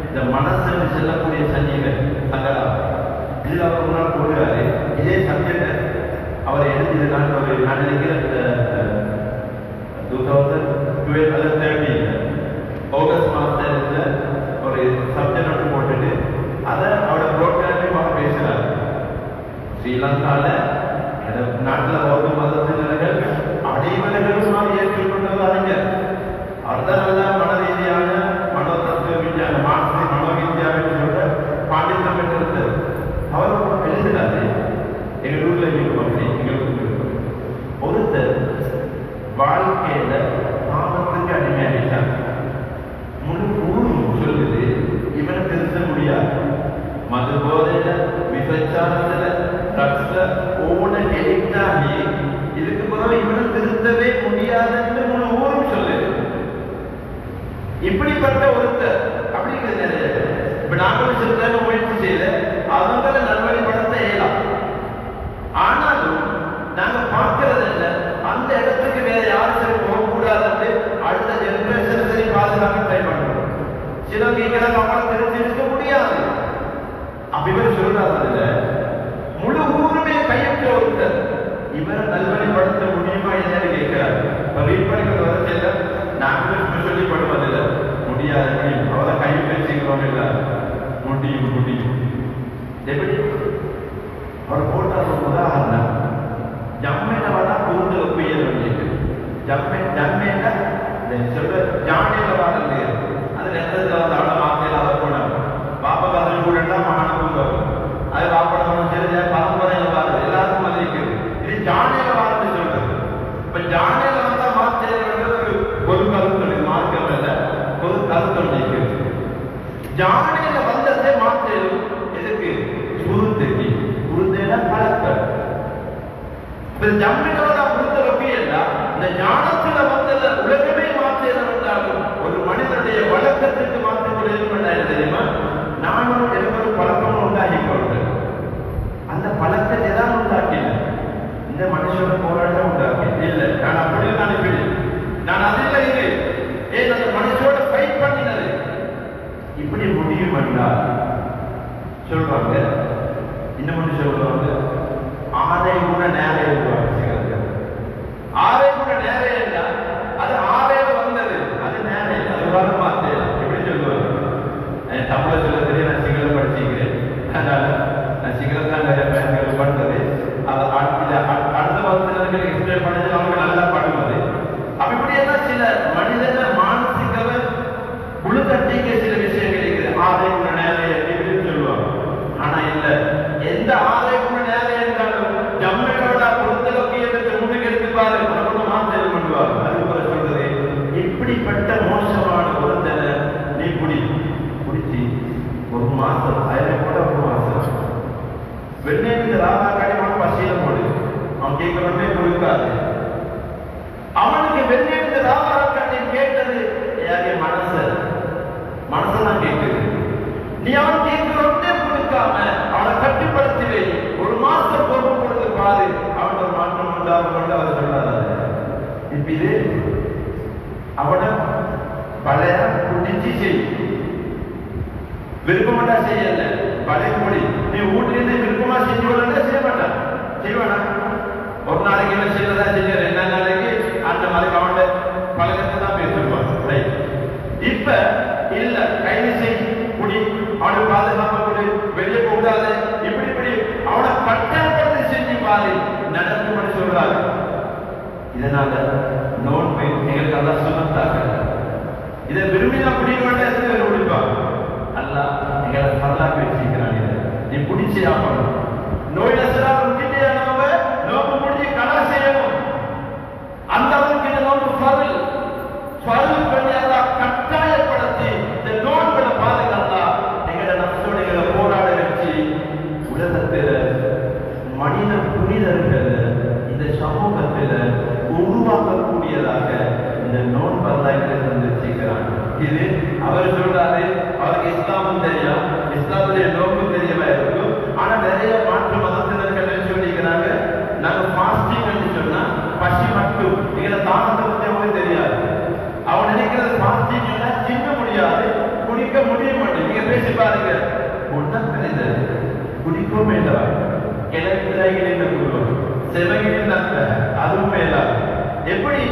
A: இந்த மனசுன்னு செல்லக்கூடிய சஞ்சீவன் சங்கரா இதுல அவர் ஒரு நாள் போடுறாரு, இதே சப்ஜெக்ட அவர் எழுதியதுனால ஒரு நான் நினைக்கிறேன் 2012 அல்லது 13 ஆகஸ்ட் மாசத்துல ஒரு சப்ஜெக்ட் ஒன்று போட்டுட்டு அதை அவரோட ப்ரோக்ராமிங் பேசுறாரு. ஸ்ரீலங்கால நாட்டில் ஒரு மதத்தினர்கள் அனைவர்களும் ஏற்றுக்கொண்டது அறிஞர். அவர்தான் நல்ல மன ரீதியான மனோதத்துவ விஞ்ஞான மனோவித்யாவை சொல்ற பாண்டித்தம் பெற்றிருந்தார். அவர் எழுதுகிறாரு, எங்கள் ஊர்ல எங்களுக்கு ஒருத்தர் வாழ்க்கையில பாவத்துக்கு அடிமையாகிட்டார். முழு ஊரும் சொல்லுது இவனை திருத்த முடியாது, மது போதையில விபச்சாரத்துல ட்ரக்ஸ்ல ஓன எடிக்டாகி இதுக்கு பிறகு இவனை திருத்தவே முடியாதுன்னு முழு ஊரும் சொல்லுது. இப்படிப்பட்ட ஒருத்தர் அப்படிங்கிறது நிறைய. இப்ப நாங்களும் சில முயற்சி செய்யல அவங்கள நல்வழிப்படுத்த இயலாம். ஆனாலும் நாங்க பார்க்கறது இல்லை அந்த இடத்துக்கு வேற யாரும் சரி போகக்கூடாது, அடுத்த ஜெனரேஷன் சரி பாதுகாக்க ட்ரை பண்றோம். சிலவங்க இங்கெல்லாம் அவங்கள தெரிஞ்சிருக்க முடியாது. அப்படி சொல்றாங்க முழு ஊருமே கையெழுத்து ஒருத்தர் இவரை நல்வழிப்படுத்த முடியுமா இல்லைன்னு கேட்கிறாரு. இப்ப ரீட் பண்ணிக்கிட்டு வர செல்ல நாங்களும் சொல்லிப்படுவதில்லை முடியாது, அவரை கை பேசிக்கிறோம் இல்ல முடியும் முடியும். எப்படி அவர் போட்ட ஒரு உதாரணம் ஜம்மையில வர கூண்டு ஒப்பியல் பண்ணிட்டு ஜன்மேல சொல்ற ஜானியில வாழ்ந்து அதுல எந்த அவளை மாத்தையில அதை போனாங்க பாப்பா கதல் கூட மகனுக்கும் வரும் அது பாப்படம் தெரிஞ்ச பரம்பரையில வாழ்ந்து எல்லாருக்கும் மதிக்கிறது இது ஜானியில வாழ்ந்து சொல்றது இப்ப ஜானியில வந்தா மாத்தையில ஒரு பொது கருத்தொழி மார்க்கம் இல்ல பொது கருத்தொழி இருக்கிறது ஜானியில வந்ததே மாத்தையில் எதுக்கு குருந்தைக்கு குருந்தையில பழக்கம் ஜம்மினோட புரிந்தவர்கள் எல்லாம் இந்த ஞானத்துல வந்தத உலகமே மாற்றியதாலும் ஒரு மனிதனுடைய வழக்கத்திற்கு மாற்றிக்கொள்ள தெரியுமா நானும் எனக்கு ஒரு பழக்கம் உண்டாகி கொள்றேன் அந்த பழக்கத்தை தான் உண்டாக்கினேன் இந்த மனுஷனோட போராட்டம் உண்டாக்கி இல்லை நான் அப்படி அனுப்பினேன் நான் அதில் இது ஏன் அந்த மனுஷோட ஃபைட் பண்ணினது இப்படி முடியும் என்றால் சொல்றாங்க இன்னும் சொல்றாங்க ஆரை கூட நேரம் எழுதுவாங்க ஆரை கூட நேரம் இல்லை அது ஆரையில வந்தது அது நேரம் அது வர மாத்தேன் எப்படி சொல்லுவாங்க தமிழ சொல்ல தெரிய நான் சிங்களம் படிச்சுக்கிறேன் அதனால நான் சிங்களம் தான் நிறைய பயன்கள் பண்றது அது அடுத்த வகுப்பினர்கள் எக்ஸ்பிளைன் பண்ணது அவங்க நல்லா பண்ணுவது அப்படியெல்லாம் சில மனிதன மானசிகவ புழுதட்டிக்க சில விஷயங்கள் இருக்குது ஆரை கூட நேரம் எப்படின்னு சொல்லுவாங்க ஆனா இல்ல எந்த ஆரை கூட நேரம் என்றாலும் ஜம்மனோட பொறுத்தளவுக்கு எதிர்த்து முன்னுக்கு எடுத்துப்பாரு உனக்கு மாத்தல் பண்ணுவாங்க அது போல சொல்றது இப்படிப்பட்ட மோசமான பொருத்தனை நீ குடிச்சு ஒரு மாசம் அதில் கூட ஒரு மாசம் வெண்ணெய் ராதா கடிமான பசியில போடு அவன் கேட்கறதே கொடுக்காது அவனுக்கு வெண்ணெய் ராதா கட்டி கேட்டது யாரைய மனசெல்லாம் கேட்குது நீ அவன் கேட்கிறோட்டே கொடுக்காம அவனை கட்டுப்படுத்தி ஒரு மாசம் பொறுப்பு கொடுத்து பாரு அவன் ஒரு மாற்றம் உண்டாகும் கொண்டு அவர் சொல்லாத இப்ப இது அவனை பழைய குடிச்சு செய்யும் விருப்பமாட்டா செய்யல பழைய மொழி நீ வீட்டிலிருந்து விருப்பமா செஞ்சு கொள்ள செய்ய மாட்டான் செய்வானா ஒரு நாளைக்கு என்ன செய்யறதா செஞ்ச 2 நாளைக்கு அந்த மாதிரி அவன்கிட்ட பழக்கத்தை தான் பேசிடுவான் இப்ப இல்ல கைது செய் குடி அவனை பாதுகாப்பு கொடு வெளியே போகாத இப்படி அவனை கட்டாயப்படுத்தி செஞ்சு பாரு நடக்கும் சொல்றாரு இதனால நோன்பு எங்களுக்கு எல்லாம் சுமத்தாக இதை விரும்பினா குடிக்க வேண்டாம் குடிப்பாங்க அல்ல எங்களை பரலாக்கி வச்சிருக்கிறான் இதை நீ குடிச்சே ஆகணும் நோய் நோம்பு நோம்பு முடிஞ்சு கடை செய்யணும் அந்த அளவுக்கு இந்த நோம்பு பருள் பண்ணி கட்டாயப்படுத்தி இந்த நோன்புல பாதுகாத்தா எங்களை நம்சோடைகளை போராட வச்சு உலகத்தில் மனித புனிதர்கள் இந்த சமூகத்தில் உருவாக்கக்கூடியதாக இந்த நோன்பல்லாய்களை தந்திருக்கிறான் இது அவர் சொல்றாரு அவருக்கு இஸ்லாமும் தெரியும் இஸ்லாமுடைய நோக்கும் தெரியவா இருக்கும் ஆனா நிறைய மாற்று மதத்தினர்கள் சொல்லிக்கிறாங்க நாங்க பாஸ்டிங் சொன்னா பசி மட்டும் எங்களை தானத்தை பத்தி அவங்களுக்கு தெரியாது அவன் நினைக்கிறது பாஸ்டிங் சின்ன முடியாது குடிக்க முடிய மாட்டேன் நீங்க பேசி பாருங்க ஒன்னும் தெரிந்தது குடிக்கவும் வேண்டாம் கிழக்கிளைகளின் குருவம் செவகிலின் அதுவும் மேலா எப்படி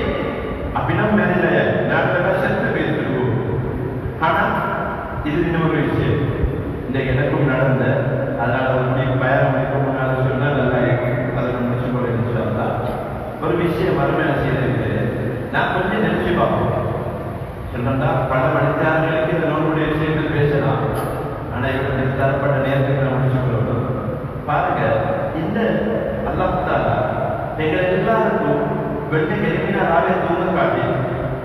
A: அபினம் மேல நாட்டில் செத்து பேசிடுவோம் ஆனா இது இன்னொரு விஷயம் இந்த எனக்கும் நடந்த அதனால ஒரு பயணம் முடிக்க சொன்னா நல்லா அதை முடிச்சு போல ஒரு விஷயம் மறுமையில செய்திருக்கு நான் கொஞ்சம் நினைச்சு பார்ப்போம் சொல்றா பல மனிதர்களுக்கு இந்த நோனுடைய விஷயங்கள் பேசலாம் ஆனா இவருக்கு தரப்பட்ட நேரத்துக்கு நான் முடிச்சு கொள்ளணும் பாருங்க இந்த அல்லாஹ் எங்களை எல்லாருக்கும் வெள்ளை கிழக்கினாராவே தூங்க காட்டி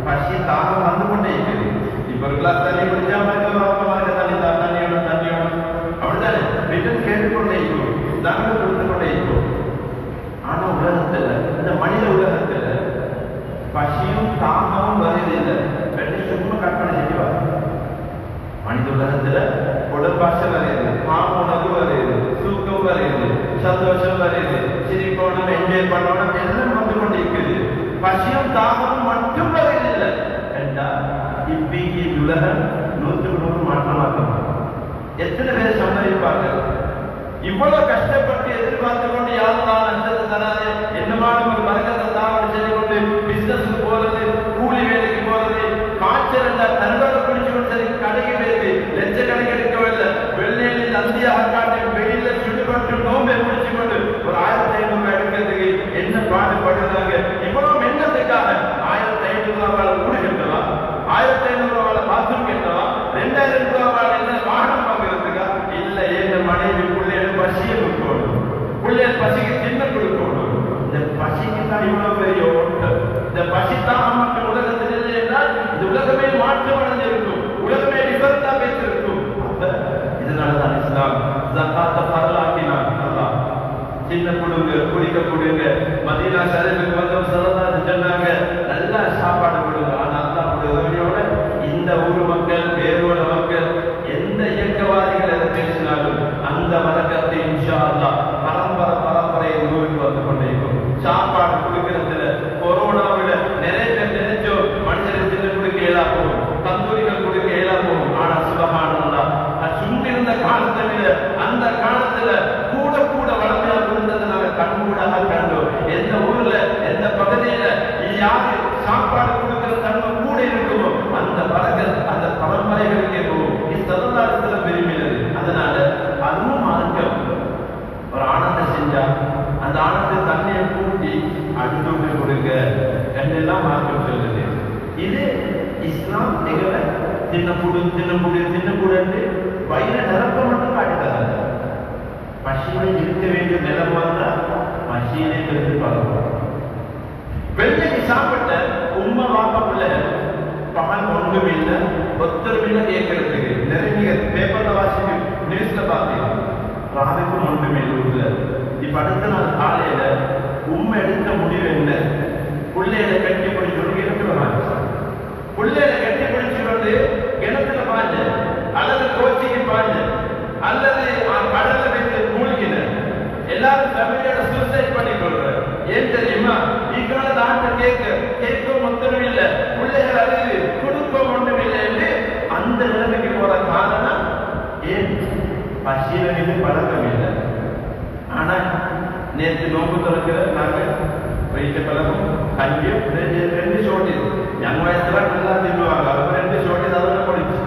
A: பசி தாகம் வந்து கொண்டே இருக்குது இப்ப ஒரு கிளாஸ் தண்ணி குடிச்சா தண்ணியோட அப்படித்தானே ரிட்டன் கேட்டுக்கொண்டே இருக்கும் தாங்கள் கொடுத்து கொண்டே இருக்கும் ஆனா உலகத்துல இந்த மனித உலகத்துல பசியும் தாகமும் வருதில்லை ரெண்டு சும்மா கற்பனை செஞ்சுவார் மனித உலகத்துல உடற்பாசை வருது உணவு வருது தூக்கம் வருது சந்தோஷம் வருது சிரிக்கணும் என்ஜாய் பண்ணணும் எல்லாம் வந்து கொண்டு இருக்குது பசியும் தாகமும் மட்டும் வருதில்லை என்றா இப்பீக்கு உலகம் 100% மாற்றமாக்க எத்தனை பேர் சம்மதிப்பாங்க இவ்வளவு கஷ்டப்பட்டு எதிர்பார்த்து கொண்டு யாரும் தான் நஷ்டத்தை தராது என்னமான ஒரு மரகத்தை தாவடி செய்து கொண்டு பிசினஸுக்கு போறது கூலி வேலைக்கு போறது காய்ச்சல் என்றால் தன்னோட பிடிச்சு கொண்டு சரி கடைக்கு போயிருக்கு லட்ச கணக்கு எடுக்கவில்லை வெள்ளையில் நந்தியாக காட்டி வெளியில சுடுபட்டு நோம்பை பிடிச்சு கொண்டு ஒரு 1500 எடுக்கிறதுக்கு என்ன பாடுபடுறாங்க இவ்வளவு மென்னத்துக்காக கொடுங்க. மதீனா ஷரீஃபுக்கு வந்தவங்க ஸல்லல்லாஹு சொன்னாங்க, நல்லா சாப்பாடு கொடுங்க. ஆனா அல்லாஹ்வுடைய உதவியோட இந்த ஊர் மக்கள், வேறுபட மக்கள், எந்த இயக்கவாதிகள் எதை பேசினாலும் அந்த வழக்கத்தை இன்ஷா அல்லாஹ் பரம்பரை ஊருக்கு வந்து கொண்டிருக்கும். சாப்பாடு கொடுக்கிறதுல கொரோனாவில நிறைய பேர் நினைச்சோ மனுஷன் சின்ன கொடுக்க இயலா போகும், தந்தூரிகள் கொடுக்க இயலா போகும். ஆனா சுபஹானல்லாஹ் சுண்டிருந்த காலத்தை விட அந்த காலத்துல கூட கூட வளமையா இருந்ததை நாங்க கண்கூடாக கண்டோம். எந்த ஊர்ல எந்த பகுதியில யாரு சாப்பாடு கொடுக்கிற தன்மை கூட இருக்குமோ அந்த வழக்கல் அந்த பரம்பரைகளுக்கு போகும். ஸல்லல்லாஹு விரும்பினது. அதனால அதுவும் மார்க்கம். ஒரு ஆனந்தம் செஞ்சா அந்த ஆனந்த தண்ணியை கூட்டி அடுத்தவங்க கொடுங்க என்றெல்லாம் மார்க்கம் சொல்லுது. இது இஸ்லாம் எங்களை தின்னக்கூடு வயிறு நிரப்ப மட்டும் காட்டுறாங்க. பசியில இருக்க வேண்டிய நிலம் வந்தா பசியிலே இருந்து பார்க்கணும். வெள்ளைக்கு சாப்பிட்ட உண்மை வாப்ப பிள்ளைகள் பகல் ஒன்றும் இல்லை, ஒத்தரும் இல்லை கேட்கறதுக்கு. நிறைய பேப்பர்ல வாசிக்க நியூஸ்ல பார்த்தீங்க. ராவுக்கும் ஒன்றுமே இல்லை. இப்ப அடுத்த நாள் காலையில உண்மை எடுத்த முடிவு என்ன? பிள்ளைகளை கட்டி பிடிச்சு கிணத்துல வாங்க, பிள்ளைகளை கட்டி பிடிச்சு வந்து கிணத்துல பாஞ்ச அல்லது கோச்சிக்கு பாஞ்ச அல்லது கடல்ல வைத்து மூழ்கின. எல்லாரும் ஃபேமிலியோட சூசைட் பண்ணி கொள்ற. ஏன் தெரியுமா? இக்கால நாட்டை கேட்க மொத்தம் இல்லை, பிள்ளைகள் அழுது குடும்பம் ஒன்றும் இல்லை என்று அந்த நிலைமைக்கு போற காரணம் ஏன்? பசியில மீது பழக்கம் இல்லை. ஆனா நேற்று நோம்பு திறக்கிற நாங்க வைத்த பழக்கம் கஞ்சியும் ரெண்டு சோட்டி யங் வயசுல நல்லா தின்னுவாங்க. அவங்க ரெண்டு சோட்டி தான் போயிடுச்சு.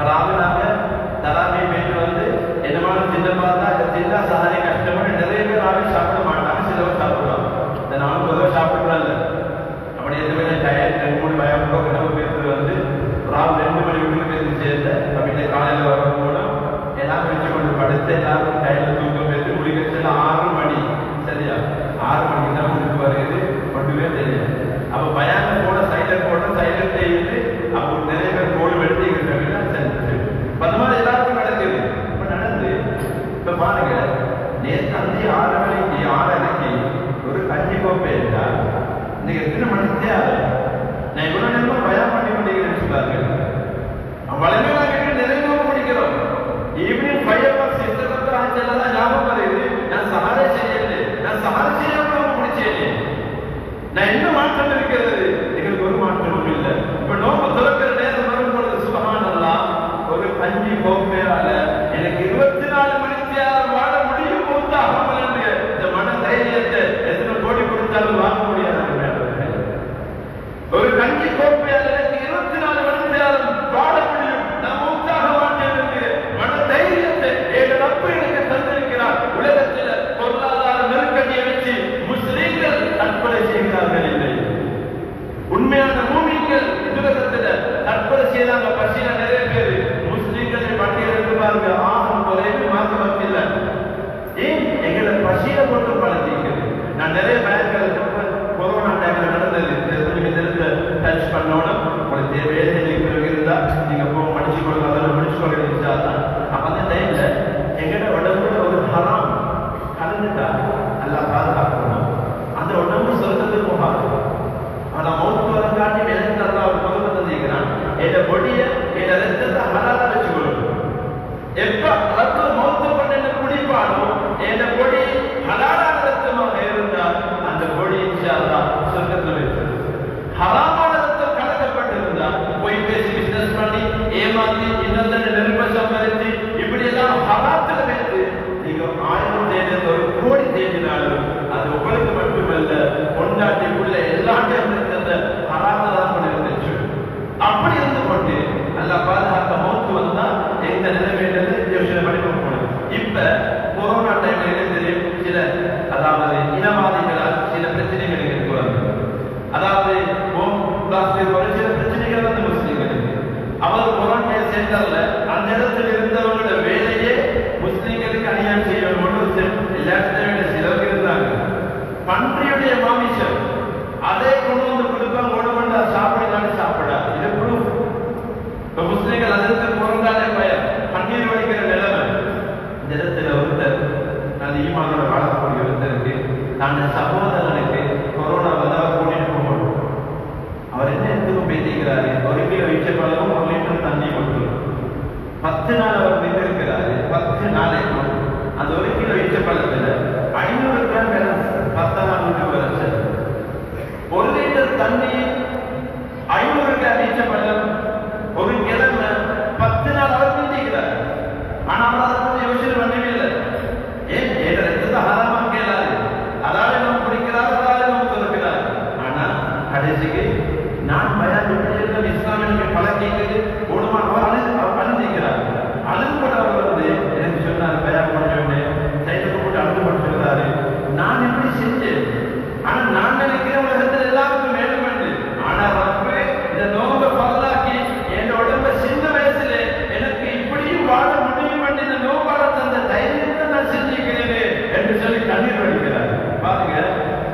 A: ராவினாங்க தராமி வீட்டு வந்து என்னமான சின்ன பார்த்தா சின்ன சாதனை கஷ்டப்பட்டு நிறைய பேர் ராவி சாப்பிட மாட்டாங்க, சிலவர் சாப்பிடுவாங்க. இந்த நானும் பொதுவாக சாப்பிடுறாங்க. அப்படி எதுவுமே டயர் 2-3 பயப்போ கனவு பேசுறது வந்து ராவ் 2 மணி வீட்டுக்கு பேசி சேர்ந்த அப்படின்னு காலையில் வர போனோம். எல்லாம் வச்சு கொண்டு படுத்து எல்லாரும் கையில தூக்கம் பேசி முடிக்க 6 மணி. சரியா 6 மணிக்கு தான் முடிக்கு வருது, ஒன்றுமே தெரியும். அப்ப பயான போட சைலண்ட் செய்யுது. அப்போ நிறைய பேர் கோல் வெட்டிக்கிறாங்க. அந்த மாதிரி எல்லாருக்கும் நடக்குது. இப்ப நடந்து இப்ப பாருங்க, நேற்று அந்தி 6 மணிக்கு 6:30 ஒரு கஞ்சி கோப்பை இருந்தா இன்னைக்கு எத்தனை மணிக்கு நான் இவ்வளவு நேரமா பயம் பண்ணி கொண்டிருக்கிறேன்னு சொன்னார்கள். வளமே நாங்கள் நிறைய முடிக்கிறோம். ஈவினிங் 5 o'clock 6 o'clock ஆச்செல்லாம் ஞாபகம் வருது. நான் சகாரே செய்யல, நான் சகாரே செய்யாம முடிச்சேன். நான் என்ன மாற்றம் இருக்கிறது? எங்களுக்கு ஒரு மாற்றமும் இல்லை. இப்ப நோம்பு திறக்கிற நேரம் வரும்பொழுது சுபஹானல்லாஹ் ஒரு கஞ்சி கோப்பையால எனக்கு 24 மணி நேரம் வாழ முடியும் போதாமல் என்று இந்த மன தைரியத்தை எத்தனை கோடி கொடுத்தாலும் வாங்க முடியாது. ஒரு கஞ்சி கோப்பையால் எனக்கு 24 மணி நேரம் வாழ முடியும், நான் மூத்தாக மாட்டேன் என்று மன தைரியத்தை எங்கள் அப்பா எனக்கு தந்திருக்கிறார். உலகத்தில் பொருளாதார நெருக்கடியை வச்சு முஸ்லீம்கள் தற்கொலை செய்கிறார்கள் இல்லை. தன் சகோதரனுக்கு கொரோனா வந்து அவர் கூட்டிட்டு போகணும். அவர் என்ன எதுக்கும் பேசிக்கிறாரு, 1 கிலோ ஈச்சப்பழமும் 1 லிட்டர் தண்ணி கொடுத்துரும். 10 நாள் அவர் நின்றிருக்கிறாரு. 10 நாளைக்கும் அந்த 1 கிலோ ஈச்சப்பழத்துல 500 கிராம் பேலன்ஸ் 10 நாள் விட்டு வளர்ச்சி. 1 லிட்டர் தண்ணி 500 கிராம் ஈச்சப்பழம் ஒரு கிழமை 10 நாள் அவர் நின்றிருக்கிறார். ஆனா அவர் அதை பற்றி யோசனை பண்ணவே இல்லை. ஏன் ரத்தத்தை ஆதாரமா கேளாது, அதால நம்ம குடிக்கிறார், அதால நம்ம திறக்கிறார். ஆனா கடைசிக்கு நான் பயான் இஸ்லாமிய பழக்கிக்கு ஓடுமா அவர் அழுந்திக்கிறார். அழுதுபட அவர் வந்து எனக்கு சொன்னார், பயான் பண்ண சைட்டுக்கு போட்டு அழுதுபட்டு சொல்றாரு, நான் எப்படி செஞ்சேன், ஆனா நான் நினைக்கிறேன் உலகத்தில் எல்லாருக்கும் வேண்டும் என்று. ஆனா ரப்பு இந்த நோம்பை பரலாக்கி என் உடம்ப சின்ன வயசுல எனக்கு இப்படியும் வாழ முடியும் என்று இந்த நோம்பாட தந்த தைரியத்தை நான் செஞ்சுக்கிறேன் என்று சொல்லி கண்ணீர் வடிக்கிறார். பாருங்க,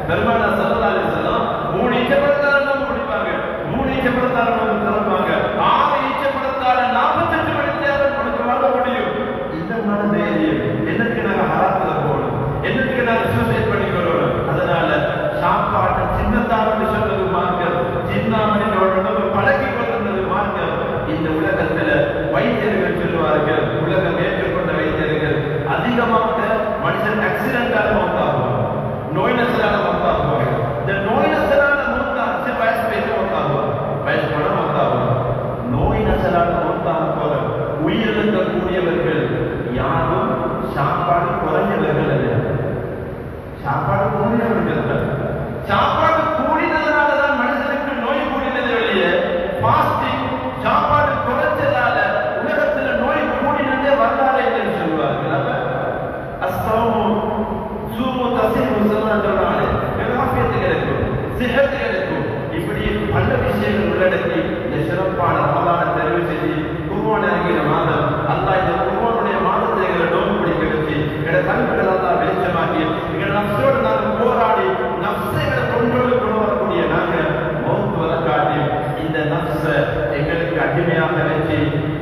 A: பெருமானா ஸல்லல்லாஹு அலைஹி வஸல்லம் 3 ஈச்சப்பழத்தால நோம்பு பிடிப்பாங்க, 3 ஈச்சப்பழத்தால நோம்பு திறப்பாங்க, 6 ஈச்சப்பழத்தால 48 மணி நேரம் கொடுத்து வாழ முடியும். இந்த மன தைரியம் என்னத்துக்கு நாங்க ஹராத்துல போகணும், என்னத்துக்கு நாங்க சூசைட் பண்ணிக்கிறோம். அதனால சாப்பாட்டை சின்னத்தாமன்னு சொன்னது மார்க்கம், சின்னாமணியோட உணவு பழக்கி கொள்வது மார்க்கம். இந்த உலகத்துல வைத்தியர்கள் சொல்லுவார்கள், உலகம் ஏற்றுக்கொண்ட வைத்தியர்கள் அதிகமாக மனுஷன் ஆக்சிடென்டால மௌத்தாகுவார், நோய் நசலால மௌத்தாகுவார். இந்த நோய் நசலால மௌத்தாச்சு வயசு பேச மௌத்தாகுவார், வயசு போல மௌத்தாகுவார். நோய் நசலால மௌத்தாக போல உயிரிழக்கக்கூடியவர்கள் யாரும் சாப்பாடு குறைஞ்சவர்கள் அல்ல. சாப்பாடு கூடினவர்கள், சாப்பாடு கூடினதுனாலதான் மனுஷனுக்கு நோய் கூடினது வெளியே. பாஸ்டிங் சாப்பாடு குறைச்சதால உலகத்துல நோய் கூடினதே வரலாறு என்று சொல்லுவார்கள். அஸ்ஸௌமு சூமு தஸீமு சொல்றாங்க, ஆஃபியத்து கிடைக்கும், சிஹத் கிடைக்கும். இப்படி பல விஷயங்கள் உள்ளடக்கி இந்த சிறப்பான ரமலானை தெரிவு செய்து குர்ஆன் இறங்கின மாதம் அல்லாஹ் இந்த குர்ஆனுடைய மாதத்தை எங்களை நோன்பு பிடிக்க வச்சு எங்களை கண்கள் அல்லாஹ் வெளிச்சமாக்கி எங்களை நஃப்ஸோடு நாங்கள் போராடி நஃப்ஸைகளை கொண்டோடு கொண்டு வரக்கூடிய நாங்கள் மௌத் வர காட்டி இந்த நஃப்ஸை எங்களுக்கு அடிமையாக வச்சு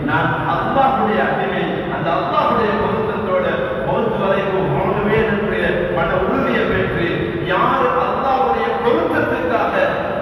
A: நான் அல்லாஹ்வுடைய அடிமை, அந்த அல்லாஹ்வுடைய பொருத்தத்தோட மௌத் வரைக்கும் வாழ்வேன் என்று பல உறுதியை பெற்று யார் அல்லாஹ்வுடைய பொருத்தத்துக்காக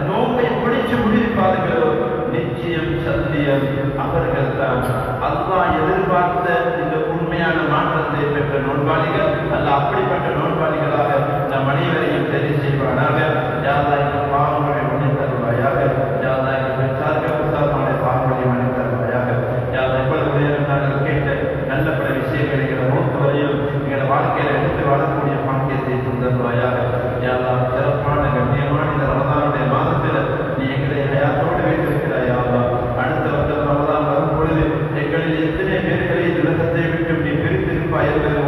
A: நோம்பை பிடிச்சு முடிப்பார்களோ நிச்சயம் சத்தியம் அவர்கள் தான் அல்லாஹ் எதிர்பார்த்த இந்த உண்மையான மாற்றத்தை பெற்ற நோன்பாளிகள் அல்ல. அப்படிப்பட்ட நோன்பாளிகளாக நம் அனைவரையும் தெரிவு செய்வானாக. யா அல்லாஹ் இந்த பாவங்களை மன்னித்து தருவாயாக. யா அல்லாஹ் இந்த பெற்றார்கள் உஸ்தாதுமாருடைய பாவங்களை மன்னித்து தருவாயாக. யா அல்லாஹ் இவ்வளவு நேரம் நாங்கள் கேட்ட நல்ல பல விஷயங்களை எங்களை மௌத் வரையும் எங்களை வாழ்க்கையில எடுத்து வாழக்கூடிய பாக்கியத்தை தந்தருவாயாக. யா அல்லாஹ் சிறப்பான கண்ணியமான இந்த ரமலானுடைய மாதத்தில் நீ எங்களை ஹயாத்தோடு வைத்திருக்கிறாய். யா அல்லாஹ் அடுத்த வருடம் ரமலான் வரும் பொழுது எங்களில் எத்தனை பேர்களை உலகத்தை விட்டு நீ பிரித்திருப்பாய் என்பது